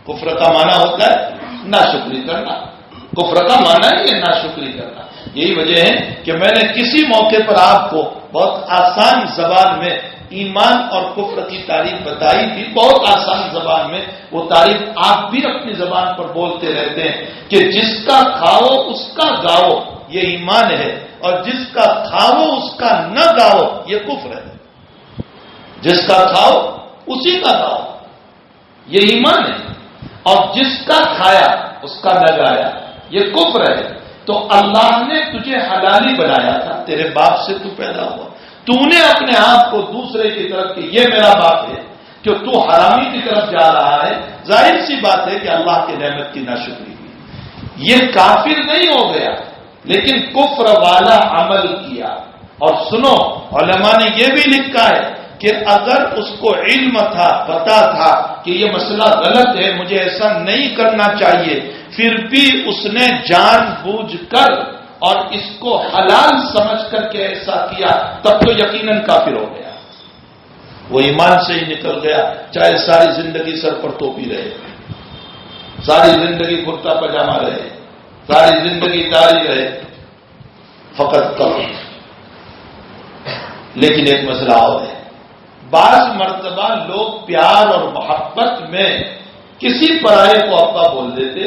کفر کا معنی ہوتا ہے ناشکری کرنا، کفر کا معنی ہی ہے ناشکری کرنا. یہی وجہ ہے کہ میں نے کسی موقع پر آپ کو بہت آسان زبان میں ایمان اور کفر کی تعریف بتائی تھی، بہت آسان زبان میں. وہ تعریف آپ بھی اپنی زبان پر بولتے رہتے ہیں کہ جس کا کھاؤ اس کا گاؤ یہ ایمان ہے، اور جس کا کھاؤ اس کا نہ گاؤ یہ کفر ہے. جس کا کھاؤ اسی کا گاؤ یہ ایمان ہے، اور جس کا کھایا اس کا نہ گایا یہ کفر ہے. تو اللہ نے تجھے حلالی بنایا تھا، تیرے باپ سے تو پیدا ہوا، تو نے اپنے آپ کو دوسرے کی طرف کہ یہ میرا باپ ہے کہ تو حرامی کی طرف جا رہا ہے. ظاہر سی بات ہے کہ اللہ کی نعمت کی ناشکری ہوئی. یہ کافر نہیں ہو گیا لیکن کفر والا عمل کیا. اور سنو، علماء نے یہ بھی لکھا ہے کہ اگر اس کو علم تھا، پتا تھا کہ یہ مسئلہ غلط ہے، مجھے ایسا نہیں کرنا چاہیے، پھر بھی اس نے جان بوجھ کر اور اس کو حلال سمجھ کر کے ایسا کیا، تب تو یقیناً کافر ہو گیا. وہ ایمان سے ہی نکل گیا، چاہے ساری زندگی سر پر ٹوپی رہے، ساری زندگی کرتا پاجامہ رہے، ساری زندگی داڑھی رہے، فقط کفر. لیکن ایک مسئلہ اور ہے، بعض مرتبہ لوگ پیار اور محبت میں کسی پرائے کو ابا بول دیتے،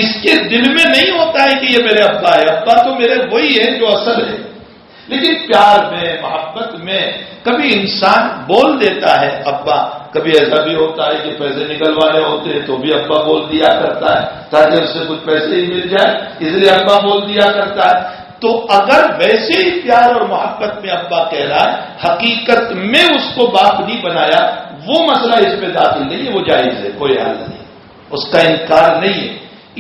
اس کے دل میں نہیں ہوتا ہے کہ یہ میرے ابا ہے، ابا تو میرے وہی ہے جو اصل ہے. لیکن پیار میں، محبت میں کبھی انسان بول دیتا ہے ابا. کبھی ایسا بھی ہوتا ہے کہ پیسے نکلوانے ہوتے ہیں تو بھی ابا بول دیا کرتا ہے تاکہ اس سے کچھ پیسے ہی مل جائے، اس لیے ابا بول دیا کرتا ہے. تو اگر ویسے ہی پیار اور محبت میں ابا کہہ رہا ہے، حقیقت میں اس کو باپ نہیں بنایا، وہ مسئلہ اس میں داخل نہیں ہے، وہ جائز ہے، کوئی حل نہیں، اس کا انکار نہیں ہے.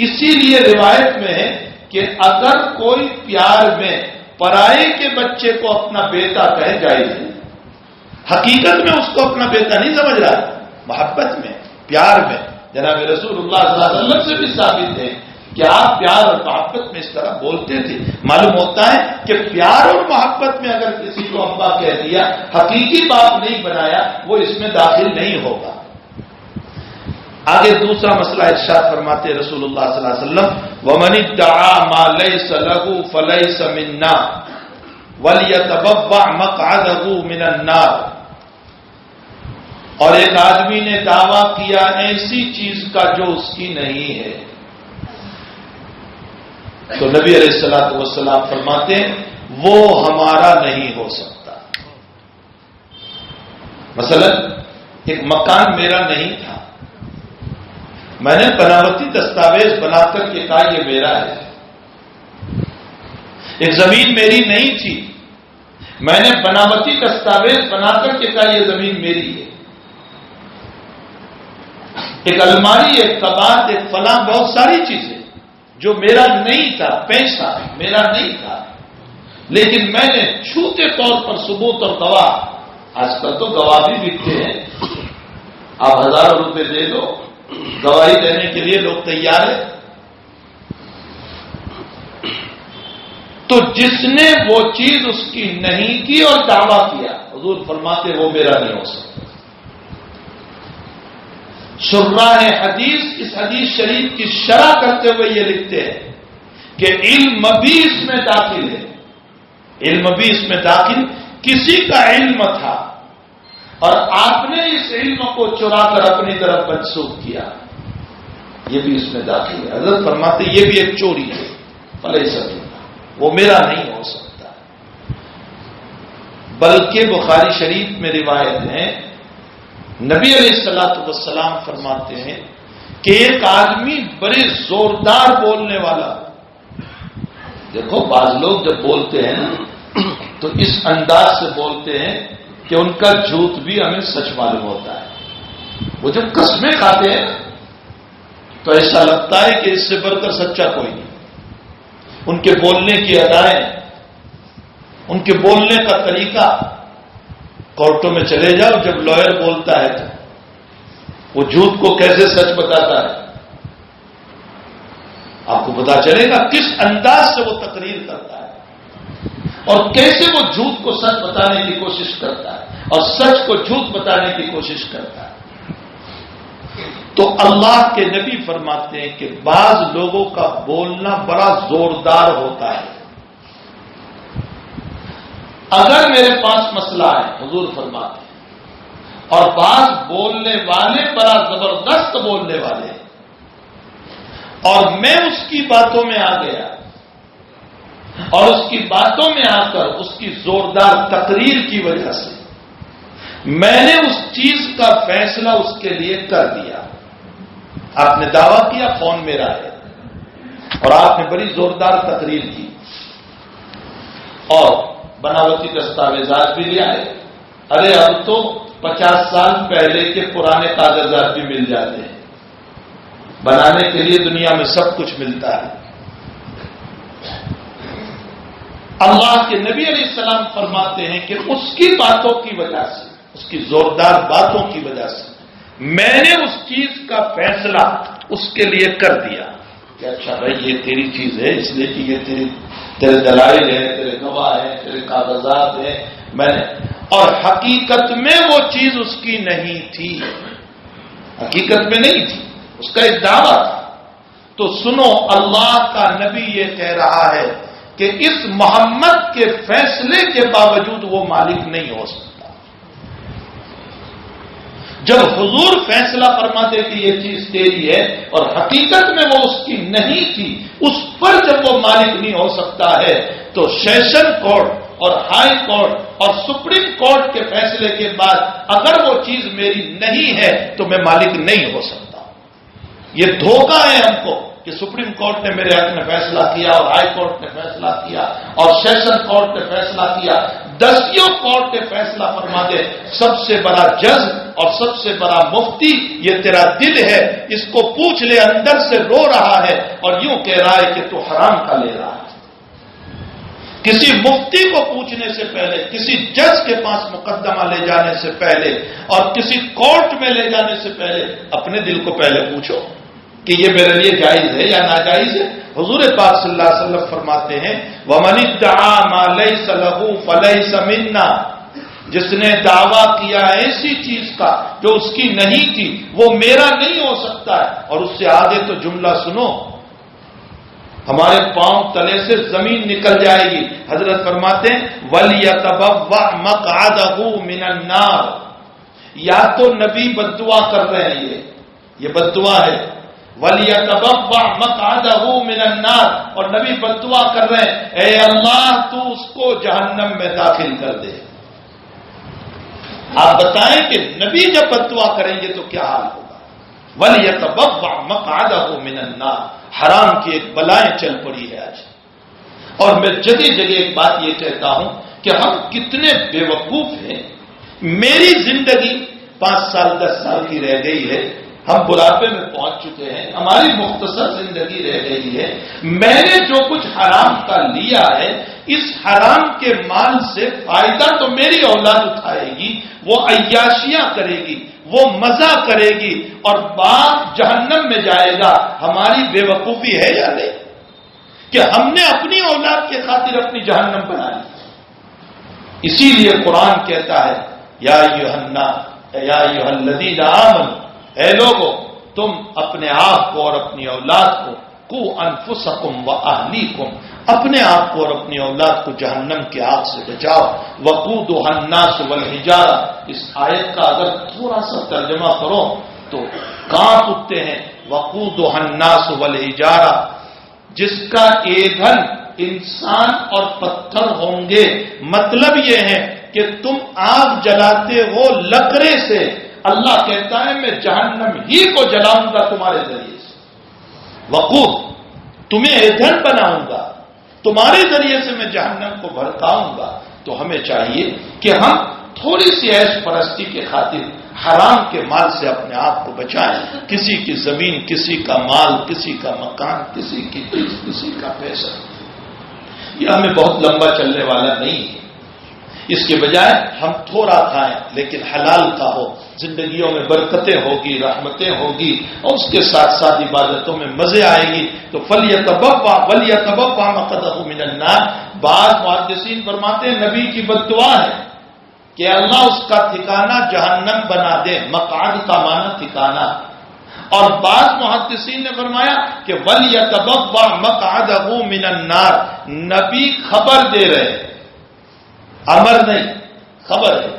اسی لیے روایت میں ہے کہ اگر کوئی پیار میں پرائے کے بچے کو اپنا بیٹا کہے جائز ہے، حقیقت میں اس کو اپنا بیٹا نہیں سمجھ رہا، محبت میں، پیار میں. جناب رسول اللہ صلی اللہ علیہ وسلم سے بھی ثابت ہے کہ آپ پیار اور محبت میں اس طرح بولتے تھے. معلوم ہوتا ہے کہ پیار اور محبت میں اگر کسی کو ابا کہہ دیا، حقیقی باپ نہیں بنایا، وہ اس میں داخل نہیں ہوگا. آگے دوسرا مسئلہ ارشاد فرماتے رسول اللہ صلی اللہ علیہ وسلم، وَمَنِ ادَّعَىٰ مَا لَيْسَ لَهُ فَلَيْسَ مِنَّا وَلْيَتَبَوَّعْ مَقْعَدَهُ مِنَ النَّارِ. اور ایک آدمی نے دعویٰ کیا ایسی چیز کا جو اس کی نہیں ہے، تو نبی علیہ الصلوۃ والسلام فرماتے ہیں وہ ہمارا نہیں ہو سکتا. مثلا ایک مکان میرا نہیں تھا، میں نے بناوٹی دستاویز بنا کر کے کہا یہ میرا ہے. ایک زمین میری نہیں تھی، میں نے بناوٹی دستاویز بنا کر کے کہا یہ زمین میری ہے. ایک الماری، ایک کباڑ، ایک فلاں، بہت ساری چیزیں جو میرا نہیں تھا، پیسہ میرا نہیں تھا، لیکن میں نے چھوٹے طور پر ثبوت اور گواہ، آج کل تو گواہ بھی بکتے ہیں، آپ ہزاروں روپے دے دو، گواہی دینے کے لیے لوگ تیار ہیں. تو جس نے وہ چیز اس کی نہیں کی اور دعویٰ کیا، حضور فرماتے وہ میرا نہیں ہو سکتا. شراح حدیث اس حدیث شریف کی شرح کرتے ہوئے یہ لکھتے ہیں کہ علم بھی اس میں داخل ہے، علم بھی اس میں داخل. کسی کا علم تھا اور آپ نے اس علم کو چرا کر اپنی طرف منسوخ کیا، یہ بھی اس میں داخل ہے. حضرت فرماتے یہ بھی ایک چوری ہے، فلیس منا، وہ میرا نہیں ہو سکتا. بلکہ بخاری شریف میں روایت ہے، نبی علیہ الصلوۃ والسلام فرماتے ہیں کہ ایک آدمی بڑے زوردار بولنے والا، دیکھو بعض لوگ جب بولتے ہیں تو اس انداز سے بولتے ہیں کہ ان کا جھوٹ بھی ہمیں سچ معلوم ہوتا ہے. وہ جب قسمیں کھاتے ہیں تو ایسا لگتا ہے کہ اس سے بڑھ کر سچا کوئی نہیں. ان کے بولنے کی ادائیں، ان کے بولنے کا طریقہ. کورٹوں میں چلے جاؤ، جب لائر بولتا ہے تو وہ جھوٹ کو کیسے سچ بتاتا ہے آپ کو پتا چلے گا. کس انداز سے وہ تقریر کرتا ہے اور کیسے وہ جھوٹ کو سچ بتانے کی کوشش کرتا ہے اور سچ کو جھوٹ بتانے کی کوشش کرتا ہے. تو اللہ کے نبی فرماتے ہیں کہ بعض لوگوں کا بولنا بڑا زوردار ہوتا ہے. اگر میرے پاس مسئلہ ہے، حضور فرماتے ہیں، اور بعض بولنے والے بڑا زبردست بولنے والے ہیں، اور میں اس کی باتوں میں آ گیا اور اس کی باتوں میں آ کر اس کی زوردار تقریر کی وجہ سے میں نے اس چیز کا فیصلہ اس کے لیے کر دیا. آپ نے دعویٰ کیا فون میرا ہے اور آپ نے بڑی زوردار تقریر کی اور بناوٹی دستاویزات بھی لے آئے. ارے اب تو 50 سال پہلے کے پرانے کاغذات بھی مل جاتے ہیں. بنانے کے لیے دنیا میں سب کچھ ملتا ہے. اللہ کے نبی علیہ السلام فرماتے ہیں کہ اس کی باتوں کی وجہ سے، اس کی زوردار باتوں کی وجہ سے میں نے اس چیز کا فیصلہ اس کے لیے کر دیا کہ اچھا بھائی یہ تیری چیز ہے، اس لیے کہ یہ تیرے دلائل ہیں، تیرے گواہ ہیں، تیرے کاغذات ہیں. میں نے، اور حقیقت میں وہ چیز اس کی نہیں تھی، حقیقت میں نہیں تھی، اس کا ایک دعویٰ تھا. تو سنو، اللہ کا نبی یہ کہہ رہا ہے کہ اس محمد کے فیصلے کے باوجود وہ مالک نہیں ہو سکتا. جب حضور فیصلہ فرماتے کہ یہ چیز تیری ہے اور حقیقت میں وہ اس کی نہیں تھی، اس پر جب وہ مالک نہیں ہو سکتا ہے تو سیشن کورٹ اور ہائی کورٹ اور سپریم کورٹ کے فیصلے کے بعد اگر وہ چیز میری نہیں ہے تو میں مالک نہیں ہو سکتا. یہ دھوکہ ہے ہم کو کہ سپریم کورٹ نے میرے حق میں فیصلہ کیا اور ہائی کورٹ نے فیصلہ کیا اور سیشن کورٹ نے فیصلہ کیا. 10 کورٹ نے فیصلہ فرما دے. سب سے بڑا جج اور سب سے بڑا مفتی یہ تیرا دل ہے، اس کو پوچھ لے، اندر سے رو رہا ہے اور یوں کہہ رہا ہے کہ تو حرام کا لے رہا ہے. کسی مفتی کو پوچھنے سے پہلے، کسی جج کے پاس مقدمہ لے جانے سے پہلے اور کسی کورٹ میں لے جانے سے پہلے اپنے دل کو پہلے پوچھو کہ یہ میرے لیے جائز ہے یا ناجائز ہے. حضور پاک صلی اللہ علیہ وسلم فرماتے ہیں وَمَنِ ادَّعَىٰ مَا لَيْسَ لَهُ فَلَيْسَ مِنَّا، جس نے دعویٰ کیا ایسی چیز کا جو اس کی نہیں تھی وہ میرا نہیں ہو سکتا ہے. اور اس سے آگے تو جملہ سنو، ہمارے پاؤں تلے سے زمین نکل جائے گی. حضرت فرماتے ہیں وَلْيَتَبَوَّأْ مَقْعَدَهُ مِنَ النَّارِ، یا تو نبی بددعا کر رہے ہیں، یہ بددعا ہے. وَلْيَتَبَوَّأْ مَقْعَدَهُ مِنَ النَّارِ، اور نبی بددعا کر رہے ہیں اے اللہ تو اس کو جہنم میں داخل کر دے. آپ بتائیں کہ نبی جب بددعا کریں گے تو کیا حال ہوگا. وَلْيَتَبَوَّأْ مَقْعَدَهُ مِنَ النَّارِ، حرام کی ایک بلائیں چل پڑی ہے آج. اور میں جگہ جگہ ایک بات یہ کہتا ہوں کہ ہم کتنے بے وقوف ہیں. میری زندگی 5 سال 10 سال کی رہ گئی ہے، ہم بڑھاپے میں پہنچ چکے ہیں، ہماری مختصر زندگی رہ گئی ہے. میں نے جو کچھ حرام کا لیا ہے، اس حرام کے مال سے فائدہ تو میری اولاد اٹھائے گی، وہ عیاشیاں کرے گی، وہ مزہ کرے گی اور باپ جہنم میں جائے گا. ہماری بے وقوفی ہے یا نہیں کہ ہم نے اپنی اولاد کے خاطر اپنی جہنم بنا لی. اسی لیے قرآن کہتا ہے یا ایھا الذین آمنوا، اے لوگو تم اپنے آپ کو اور اپنی اولاد کو، قوا انفسکم واہلیکم، اپنے آپ کو اور اپنی اولاد کو جہنم کی آگ سے بچاؤ. وقودھا الناس والحجارہ، اس آیت کا اگر تھوڑا سا ترجمہ کرو تو کانپ اٹھتے ہیں. وقودھا الناس والحجارہ، جس کا ایندھن انسان اور پتھر ہوں گے. مطلب یہ ہے کہ تم آگ جلاتے ہو لکڑے سے، اللہ کہتا ہے میں جہنم ہی کو جلاؤں گا تمہارے ذریعے سے. وقود، تمہیں ایندھن بناؤں گا، تمہارے ذریعے سے میں جہنم کو بھڑکاؤں گا. تو ہمیں چاہیے کہ ہم تھوڑی سی عیش پرستی کے خاطر حرام کے مال سے اپنے آپ کو بچائیں. کسی کی زمین، کسی کا مال، کسی کا مکان، کسی کی چیز، کسی کا پیسہ، یہ ہمیں بہت لمبا چلنے والا نہیں ہے. اس کے بجائے ہم تھوڑا کھائیں لیکن حلال کا ہو، زندگیوں میں برکتیں ہوگی، رحمتیں ہوگی، اور اس کے ساتھ ساتھ عبادتوں میں مزے آئے گی. تو وَلْيَتَبَوَّأْ مَقْعَدَهُ مِنَ النَّارِ. بعض محدثین فرماتے ہیں نبی کی بد دعا ہے کہ اللہ اس کا ٹھکانہ جہنم بنا دے. مقعد کا معنی ٹھکانہ. اور بعض محدثین نے فرمایا کہ وَلْيَتَبَوَّأْ مَقْعَدَهُ مِنَ النَّارِ. نبی خبر دے رہے ہیں، امر نہیں، خبر ہے.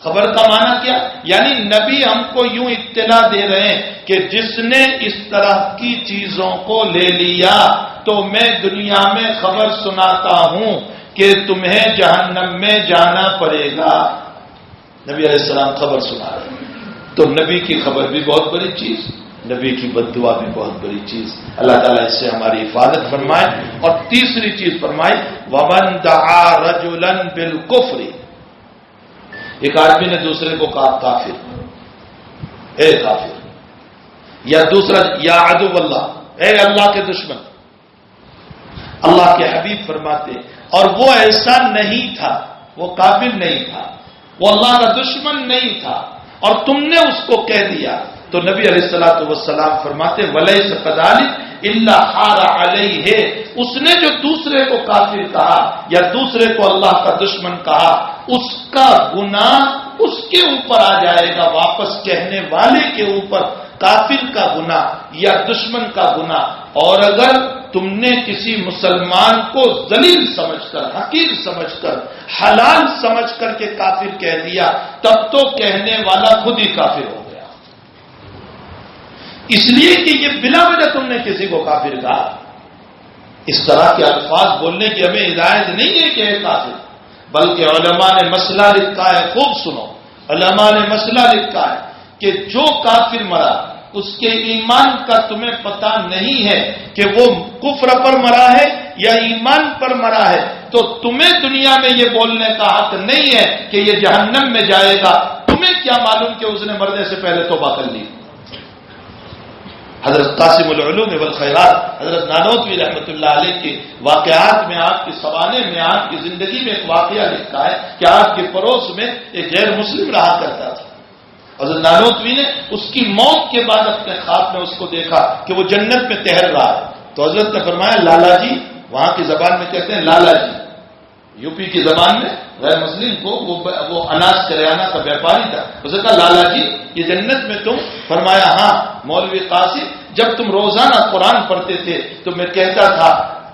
خبر کا معنی کیا؟ یعنی نبی ہم کو یوں اطلاع دے رہے ہیں کہ جس نے اس طرح کی چیزوں کو لے لیا تو میں دنیا میں خبر سناتا ہوں کہ تمہیں جہنم میں جانا پڑے گا. نبی علیہ السلام خبر سنا رہے ہیں. تو نبی کی خبر بھی بہت بڑی چیز، نبی کی بد دعا بھی بہت بڑی چیز. اللہ تعالیٰ اس سے ہماری حفاظت فرمائے. اور تیسری چیز فرمائی وَمَن دَعَا رَجُلًا بِالْكُفْرِ. ایک آدمی نے دوسرے کو کہا کافر، اے کافر، یا دوسرا یا عدو اللہ، اے اللہ کے دشمن. اللہ کے حبیب فرماتے اور وہ ایسا نہیں تھا، وہ کافر نہیں تھا، وہ اللہ کا دشمن نہیں تھا، اور تم نے اس کو کہہ دیا. تو نبی علیہ الصلوۃ والسلام فرماتے وَلَيْسَ كَذَلِكَ إِلَّا حَارَ عَلَيْهِ. اس نے جو دوسرے کو کافر کہا یا دوسرے کو اللہ کا دشمن کہا، اس کا گناہ اس کے اوپر آ جائے گا، واپس کہنے والے کے اوپر کافر کا گناہ یا دشمن کا گناہ. اور اگر تم نے کسی مسلمان کو ذلیل سمجھ کر، حقیر سمجھ کر، حلال سمجھ کر کے کافر کہہ دیا، تب تو کہنے والا خود ہی کافر ہو گیا، اس لیے کہ یہ بلا وجہ تم نے کسی کو کافر کہا. اس طرح کے الفاظ بولنے کی ہمیں ہدایت نہیں ہے کہ اے کافر، بلکہ علماء نے مسئلہ لکھا ہے. خوب سنو، علماء نے مسئلہ لکھا ہے کہ جو کافر مرا اس کے ایمان کا تمہیں پتہ نہیں ہے کہ وہ کفر پر مرا ہے یا ایمان پر مرا ہے، تو تمہیں دنیا میں یہ بولنے کا حق نہیں ہے کہ یہ جہنم میں جائے گا. تمہیں کیا معلوم کہ اس نے مرنے سے پہلے توبہ کر لی. حضرت قاسم العلوم والخیرات حضرت نانوتوی رحمۃ اللہ علیہ کے واقعات میں، آپ کے سوانے میں، آپ کی زندگی میں ایک واقعہ لکھا ہے کہ آپ کے پڑوس میں ایک غیر مسلم رہا کرتا تھا. حضرت نانوتوی نے اس کی موت کے بعد اپنے خواب میں اس کو دیکھا کہ وہ جنت میں تہر رہا ہے. تو حضرت نے فرمایا لالا جی، وہاں کی زبان میں کہتے ہیں لالا جی، یو پی کی زبان میں غیر مسلم کو وہ اناج کریانہ کا بیپاری تھا. اس نے کہا لالا جی یہ جنت میں تم؟ فرمایا ہاں مولوی قاسم، جب تم روزانہ قرآن پڑھتے تھے تو میں کہتا تھا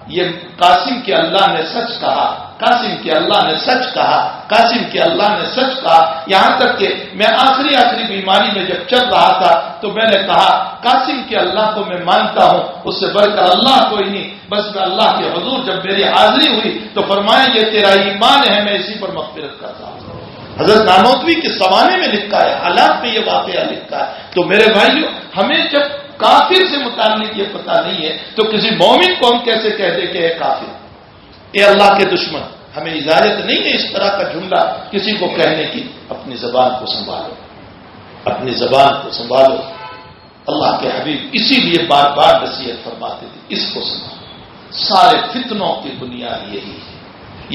یہ قاسم کے اللہ نے سچ کہا، قاسم کے اللہ نے سچ کہا، قاسم کے اللہ نے سچ کہا. یہاں تک کہ میں آخری بیماری میں جب چل رہا تھا تو میں نے کہا قاسم کے اللہ کو میں مانتا ہوں، اس سے بڑھ کر اللہ کوئی نہیں. بس میں اللہ کے حضور جب میری حاضری ہوئی تو فرمایا یہ تیرا ایمان ہے، میں اسی پر مغفرت کرتا ہوں. حضرت نانوتوی کے سوانے میں لکھا ہے، حالات میں یہ واقعہ لکھا ہے. تو میرے بھائیو، ہمیں جب کافر سے متعلق یہ پتہ نہیں ہے تو کسی مومن کو ہم کیسے کہہ دیں کہ اے کافر، اے اللہ کے دشمن؟ ہمیں اجازت نہیں ہے اس طرح کا جملہ کسی کو کہنے کی. اپنی زبان کو سنبھالو، اپنی زبان کو سنبھالو. اللہ کے حبیب اسی لیے بار بار نصیحت فرماتے تھے اس کو سنبھالو. سارے فتنوں کی بنیاد یہی ہے،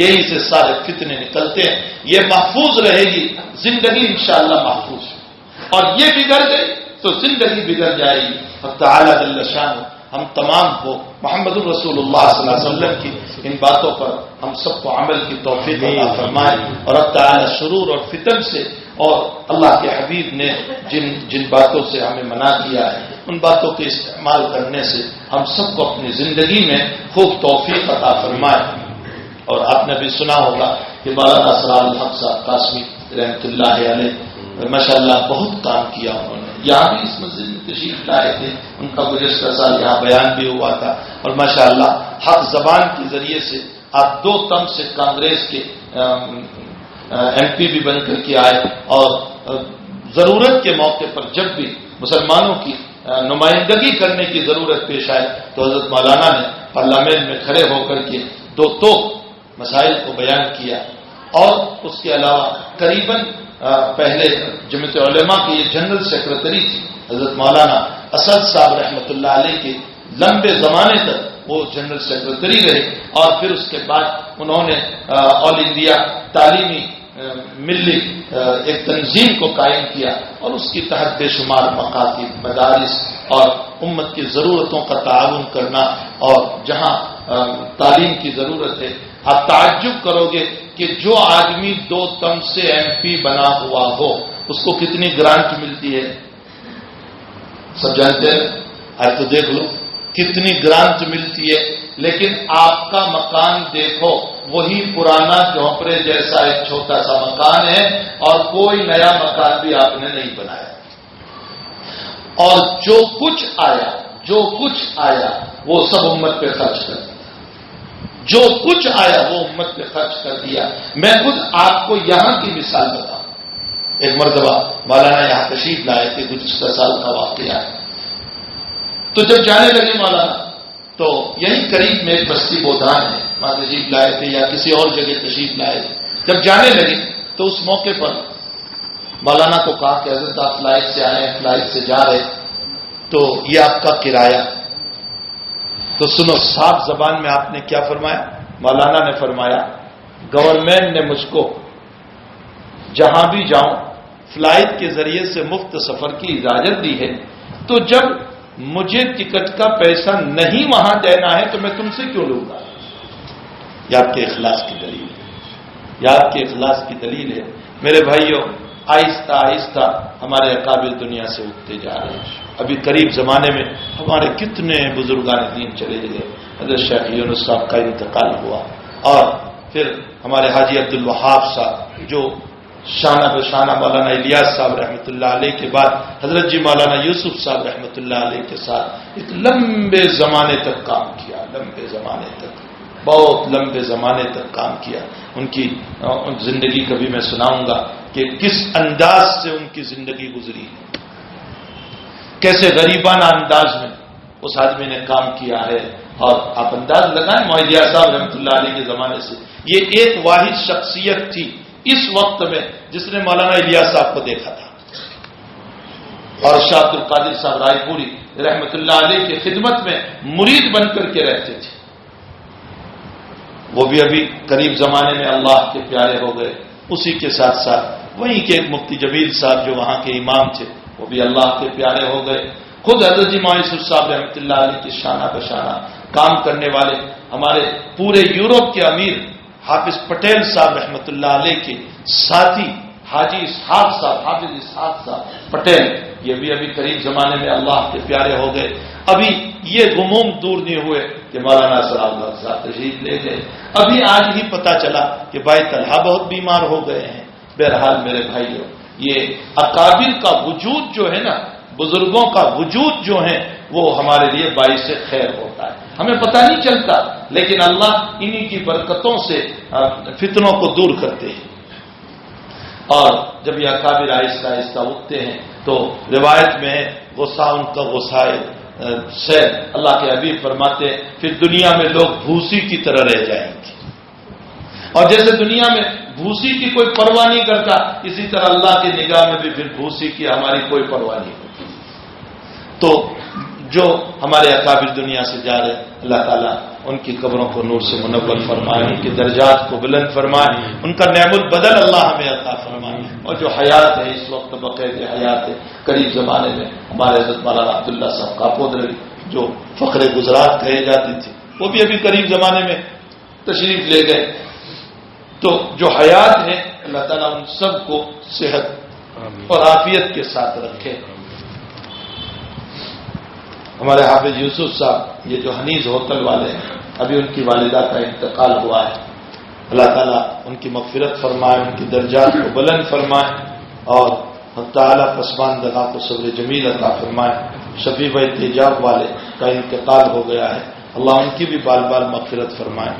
یہی سے سارے فتنے نکلتے ہیں. یہ محفوظ رہے گی زندگی انشاءاللہ محفوظ ہے، اور یہ بگڑ گئی تو زندگی بگڑ جائے گی. اب تعالیٰ جل شانہ ہم تمام کو محمد الرسول اللہ صلی اللہ علیہ وسلم کی ان باتوں پر ہم سب کو عمل کی توفیق عطا فرمائے. اور اب تعالیٰ شرور اور فتن سے اور اللہ کے حبیب نے جن باتوں سے ہمیں منع کیا ہے ان باتوں کے استعمال کرنے سے ہم سب کو اپنی زندگی میں خوب توفیق عطا فرمائے. اور آپ نے بھی سنا ہوگا کہ مولانا اسرار الحق صاحب قاسمی رحمۃ اللہ علیہ ماشاءاللہ بہت کام کیا. انہوں نے یہاں بھی اس مسجد میں تشریف لائے تھے، ان کا گزشتہ سال یہاں بیان بھی ہوا تھا. اور ماشاءاللہ حق زبان کے ذریعے سے آپ 2 ٹرم سے کانگریس کے MP بھی بن کر کے آئے. اور ضرورت کے موقع پر جب بھی مسلمانوں کی نمائندگی کرنے کی ضرورت پیش آئے تو حضرت مولانا نے پارلیمنٹ میں کھڑے ہو کر کے 2 مسائل کو بیان کیا. اور اس کے علاوہ قریباً پہلے جمعیت علماء کی یہ جنرل سیکرٹری تھی حضرت مولانا اسد صاحب رحمۃ اللہ علیہ کے لمبے زمانے تک وہ جنرل سیکرٹری رہے، اور پھر اس کے بعد انہوں نے آل انڈیا تعلیمی ملی ایک تنظیم کو قائم کیا، اور اس کی تحت بے شمار مکاتب، مدارس اور امت کی ضرورتوں کا تعاون کرنا، اور جہاں تعلیم کی ضرورت ہے، آپ تعجب کرو گے کہ جو آدمی 2 تم سے MP بنا ہوا ہو اس کو کتنی گرانٹ ملتی ہے؟ سب جانتے ہیں؟ آج تو دیکھ لو کتنی گرانٹ ملتی ہے، لیکن آپ کا مکان دیکھو وہی پرانا جھونپڑے جیسا ایک چھوٹا سا مکان ہے، اور کوئی نیا مکان بھی آپ نے نہیں بنایا، اور جو کچھ آیا وہ سب امت پہ خرچ کر دیا، جو کچھ آیا وہ امت پہ خرچ کر دیا۔ میں خود آپ کو یہاں کی مثال بتاؤں، ایک مرتبہ مولانا یہاں تشریف لائے تھے، گزشتہ سال کا واقعہ ہے۔ تو جب جانے لگے مولانا، تو یہیں قریب میں ایک بستی بودھان ہے، وہاں تشریف لائے تھے یا کسی اور جگہ تشریف لائے تھے۔ جب جانے لگے تو اس موقع پر مولانا کو کہا کہ حضرت آپ فلائٹ سے آئے ہیں، فلائٹ سے جا رہے، تو یہ آپ کا کرایہ۔ تو سنو صاف زبان میں آپ نے کیا فرمایا؟ مولانا نے فرمایا گورنمنٹ نے مجھ کو جہاں بھی جاؤں فلائٹ کے ذریعے سے مفت سفر کی اجازت دی ہے، تو جب مجھے ٹکٹ کا پیسہ نہیں وہاں دینا ہے تو میں تم سے کیوں لوں گا؟ یہ آپ کے اخلاص کی دلیل ہے، یہ آپ کے اخلاص کی دلیل ہے۔ میرے بھائیوں، آہستہ آہستہ ہمارے اکابر دنیا سے اٹھتے جا رہے ہیں۔ ابھی قریب زمانے میں ہمارے کتنے بزرگان دین چلے گئے، حضرت شیخ یونس صاحب کا انتقال ہوا، اور پھر ہمارے حاجی عبد الوہاب صاحب جو شانہ بشانہ مولانا الیاس صاحب رحمۃ اللہ علیہ کے بعد حضرت جی مولانا یوسف صاحب رحمۃ اللہ علیہ کے ساتھ ایک لمبے زمانے تک کام کیا، لمبے زمانے تک، بہت لمبے زمانے تک کام کیا۔ ان کی زندگی کبھی میں سناؤں گا کہ کس انداز سے ان کی زندگی گزری، کیسے غریبانہ انداز میں اس آدمی نے کام کیا ہے۔ اور آپ انداز لگائیں معاہدیہ صاحب رحمۃ اللہ علیہ کے زمانے سے یہ ایک واحد شخصیت تھی اس وقت میں جس نے مولانا الیاس صاحب کو دیکھا تھا، اور شاہ عبد القادر صاحب رائے پوری رحمۃ اللہ علیہ کی خدمت میں مرید بن کر کے رہتے تھے۔ وہ بھی ابھی قریب زمانے میں اللہ کے پیارے ہو گئے۔ اسی کے ساتھ ساتھ وہیں کے ایک مفتی جمیل صاحب جو وہاں کے امام تھے وہ بھی اللہ کے پیارے ہو گئے۔ خود حضرت جی یوسف صاحب رحمۃ اللہ علیہ کی شانہ بشانہ کام کرنے والے ہمارے پورے یورپ کے امیر حافظ پٹیل صاحب رحمۃ اللہ علیہ کے ساتھی حاجی اسحاق صاحب، حافظ اسحاق صاحب پٹیل، یہ بھی ابھی قریب زمانے میں اللہ کے پیارے ہو گئے۔ ابھی یہ غموم دور نہیں ہوئے کہ مولانا صاحب تشریف لے گئے۔ ابھی آج ہی پتا چلا کہ بھائی طلحہ بہت بیمار ہو گئے ہیں۔ بہرحال میرے بھائیوں، یہ اکابر کا وجود جو ہے نا، بزرگوں کا وجود جو ہے وہ ہمارے لیے باعث خیر ہوتا ہے، ہمیں پتہ نہیں چلتا، لیکن اللہ انہی کی برکتوں سے فتنوں کو دور کرتے ہیں۔ اور جب یہ اکابر آہستہ آہستہ اٹھتے ہیں تو روایت میں ہے غصہ ان کا غصہ سے اللہ کے حبیب فرماتے ہیں پھر دنیا میں لوگ بھوسی کی طرح رہ جائیں گے، اور جیسے دنیا میں بھوسی کی کوئی پرواہ نہیں کرتا، اسی طرح اللہ کی نگاہ میں بھی پھر بھوسی کی ہماری کوئی پرواہ نہیں ہوتی۔ تو جو ہمارے اکابر دنیا سے جا رہے اللہ تعالیٰ ان کی قبروں کو نور سے منور فرمائے، ان کے درجات کو بلند فرمائے، ان کا نعم البدل اللہ ہمیں عطا فرمائے۔ اور جو حیات ہے اس وقت بقید حیات ہے، قریب زمانے میں ہمارے حضرت مولانا عبداللہ صاحب کاپودری جو فخر گجرات کہے جاتی تھی وہ بھی ابھی قریب زمانے میں تشریف لے گئے۔ تو جو حیات ہے اللہ تعالیٰ ان سب کو صحت اور عافیت کے ساتھ رکھے۔ ہمارے حافظ یوسف صاحب یہ جو حنیز ہوٹل والے ہیں، ابھی ان کی والدہ کا انتقال ہوا ہے، اللہ تعالیٰ ان کی مغفرت فرمائے، ان کی درجات کو بلند فرمائے، اور حق تعالیٰ پسماندگاہ کو صبر جمیل عطا فرمائے۔ شفیع بھائی تیجاب والے کا انتقال ہو گیا ہے، اللہ ان کی بھی بال بال مغفرت فرمائے۔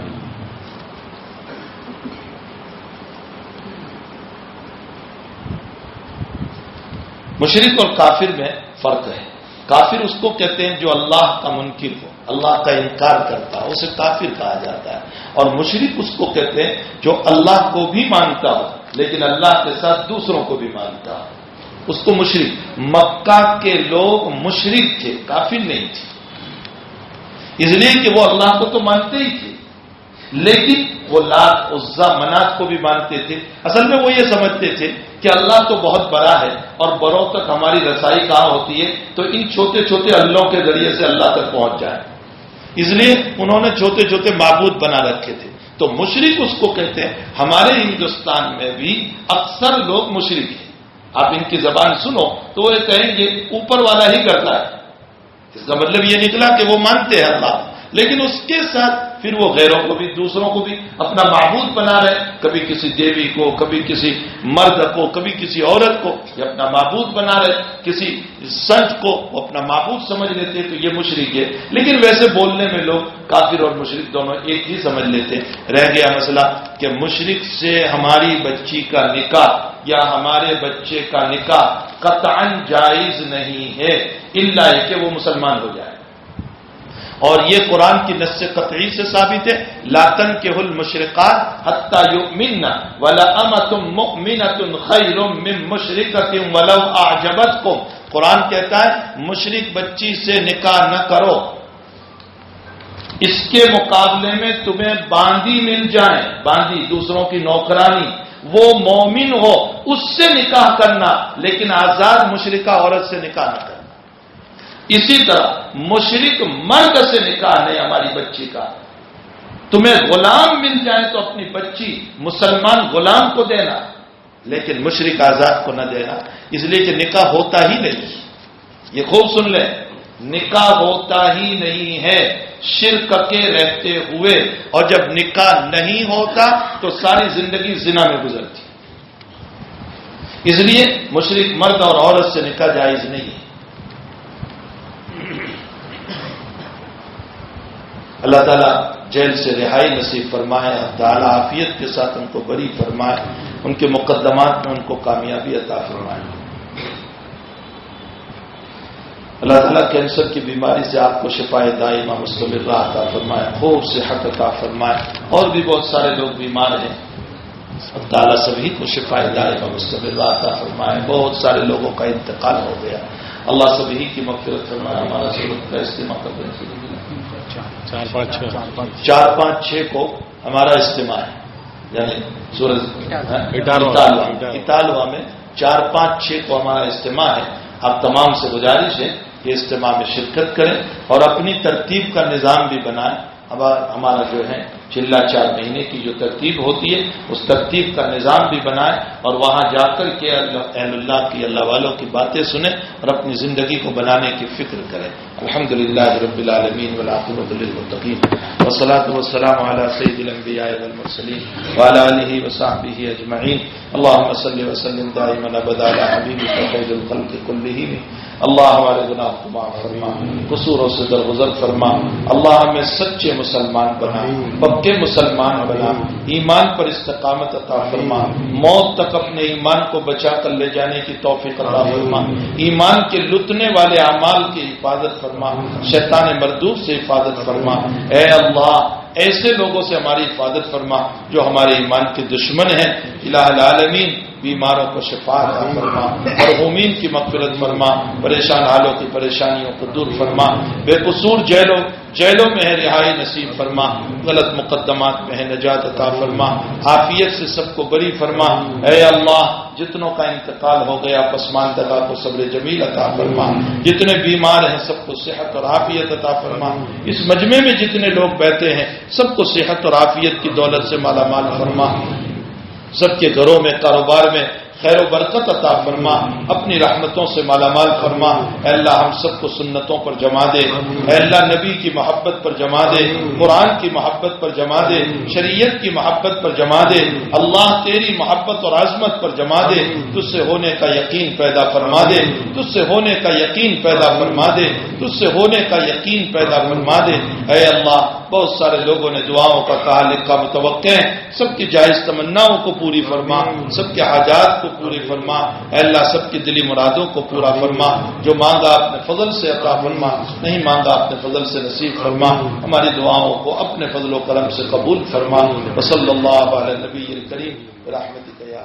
مشرک اور کافر میں فرق ہے۔ کافر اس کو کہتے ہیں جو اللہ کا منکر ہو، اللہ کا انکار کرتا ہے، اسے کافر کہا جاتا ہے، اور مشرک اس کو کہتے ہیں جو اللہ کو بھی مانتا ہو لیکن اللہ کے ساتھ دوسروں کو بھی مانتا ہو، اس کو مشرک۔ مکہ کے لوگ مشرک تھے، کافر نہیں تھے۔ اس لیے کہ وہ اللہ کو تو مانتے ہی تھے، لیکن وہ لات عزا منات کو بھی مانتے تھے۔ اصل میں وہ یہ سمجھتے تھے کہ اللہ تو بہت بڑا ہے اور بڑوں تک ہماری رسائی کہاں ہوتی ہے، تو ان چھوٹے چھوٹے اللہوں کے ذریعے سے اللہ تک پہنچ جائے، اس لیے انہوں نے چھوٹے چھوٹے معبود بنا رکھے تھے۔ تو مشرک اس کو کہتے ہیں۔ ہمارے ہندوستان میں بھی اکثر لوگ مشرک ہیں، آپ ان کی زبان سنو تو وہ کہیں گے اوپر والا ہی کرتا ہے، اس کا مطلب یہ نکلا کہ وہ مانتے ہیں اللہ، لیکن اس کے ساتھ پھر وہ غیروں کو بھی، دوسروں کو بھی اپنا معبود بنا رہے، کبھی کسی دیوی کو، کبھی کسی مرد کو، کبھی کسی عورت کو یہ اپنا معبود بنا رہے، کسی سنت کو وہ اپنا معبود سمجھ لیتے، تو یہ مشرک ہے۔ لیکن ویسے بولنے میں لوگ کافر اور مشرک دونوں ایک ہی سمجھ لیتے۔ رہ گیا مسئلہ کہ مشرک سے ہماری بچی کا نکاح یا ہمارے بچے کا نکاح قطعاً جائز نہیں ہے، الا کہ وہ مسلمان ہو جائے، اور یہ قرآن کی نص قطعی سے ثابت ہے۔ لا تنکحوا المشرقات حتی یؤمنن ولأمۃ مؤمنۃ خیر من مشرکۃ ولو اعجبتکم، قرآن کہتا ہے مشرک بچی سے نکاح نہ کرو، اس کے مقابلے میں تمہیں باندی مل جائیں، باندی دوسروں کی نوکرانی، وہ مومن ہو اس سے نکاح کرنا، لیکن آزاد مشرکہ عورت سے نکاح نہ کرنا۔ اسی طرح مشرک مرد سے نکاح نہیں ہماری بچی کا، تمہیں غلام مل جائے تو اپنی بچی مسلمان غلام کو دینا، لیکن مشرک آزاد کو نہ دینا، اس لیے کہ نکاح ہوتا ہی نہیں۔ یہ خوب سن لیں، نکاح ہوتا ہی نہیں ہے شرک کے رہتے ہوئے، اور جب نکاح نہیں ہوتا تو ساری زندگی زنا میں گزرتی، اس لیے مشرک مرد اور عورت سے نکاح جائز نہیں ہے۔ اللہ تعالیٰ جیل سے رہائی نصیب فرمائے، اللہ تعالیٰ عافیت کے ساتھ ان کو بری فرمائے، ان کے مقدمات میں ان کو کامیابی عطا فرمائے۔ اللہ تعالیٰ کینسر کی بیماری سے آپ کو شفاء دائمہ مستمرہ عطا فرمائے، خوب صحت عطا فرمائے، اور بھی بہت سارے لوگ بیمار ہیں، اللہ تعالیٰ سبھی کو شفاء دائمہ مستمرہ عطا فرمائے۔ بہت سارے لوگوں کا انتقال ہو گیا، اللہ سبھی کی مغفرت فرمائے۔ ہمارا ضرورت کا اجتماع کر دیں، 4-5-6 کو ہمارا اجتماع ہے، یعنی سورج اٹالوا میں 4-5-6 کو ہمارا اجتماع ہے۔ آپ تمام سے گزارش ہے کہ اجتماع میں شرکت کریں اور اپنی ترتیب کا نظام بھی بنائیں۔ ہمارا جو ہے چلہ 4 مہینے کی جو ترتیب ہوتی ہے اس ترتیب کا نظام بھی بنائیں، اور وہاں جا کر کے اہل اللہ کی، اللہ والوں کی باتیں سنیں اور اپنی زندگی کو بنانے کی فکر کریں۔ الحمدللہ رب العالمین والعاقبۃ للمتقین والصلاۃ والسلام علی سید الانبیاء والمرسلین وعلی آلہ وصحبہ اجمعین۔ اللهم صل وسلم دائما ابدا علی حبیبک خیر الخلق کلہم۔ اللہ ہمارے گناہ کو معاف فرما، قصوروں سے درگزر فرما، اللہ ہمیں سچے مسلمان بنا، پکے مسلمان بنا، ایمان پر استقامت عطا فرما، موت تک اپنے ایمان کو بچا کر لے جانے کی توفیق عطا فرما، ایمان کے لٹنے والے اعمال کی حفاظت فرما، شیطان مردود سے حفاظت فرما۔ اے اللہ ایسے لوگوں سے ہماری حفاظت فرما جو ہمارے ایمان کے دشمن ہیں۔ الہ العالمین بیماروں کو شفا عطا فرما، مرحومین کی مغفرت فرما، پریشان حالوں کی پریشانیوں کو دور فرما، بے قصور جیلوں میں ہے رہائی نصیب فرما، غلط مقدمات میں ہے نجات عطا فرما، عافیت سے سب کو بری فرما۔ اے اللہ جتنوں کا انتقال ہو گیا پسماندگا کو صبر جمیل عطا فرما، جتنے بیمار ہیں سب کو صحت اور عافیت عطا فرما، اس مجمع میں جتنے لوگ بیٹھے ہیں سب کو صحت اور عافیت کی دولت سے مالا مال فرما، سب کے گھروں میں کاروبار میں خیر و برکت عطا فرما، اپنی رحمتوں سے مالا مال فرما۔ اے اللہ ہم سب کو سنتوں پر جما دے، اے اللہ نبی کی محبت پر جما دے، قرآن کی محبت پر جما دے، شریعت کی محبت پر جما دے، اللہ تیری محبت اور عظمت پر جما دے، تجھ سے ہونے کا یقین پیدا فرما دے، تجھ سے ہونے کا یقین پیدا فرما دے، تجھ سے ہونے کا یقین پیدا فرما دے۔ اے اللہ بہت سارے لوگوں نے دعاؤں کا کہا لکھا متوقع ہیں، سب کی جائز تمناؤں کو پوری فرما، سب کے حاجات کو پوری فرما۔ اے اللہ سب کی دلی مرادوں کو پورا فرما، جو مانگا اپنے فضل سے عطا فرما، نہیں مانگا اپنے فضل سے نصیب فرما، ہماری دعاؤں کو اپنے فضل و کرم سے قبول فرما۔ وصلی اللہ علی نبی الکریم برحمتک یا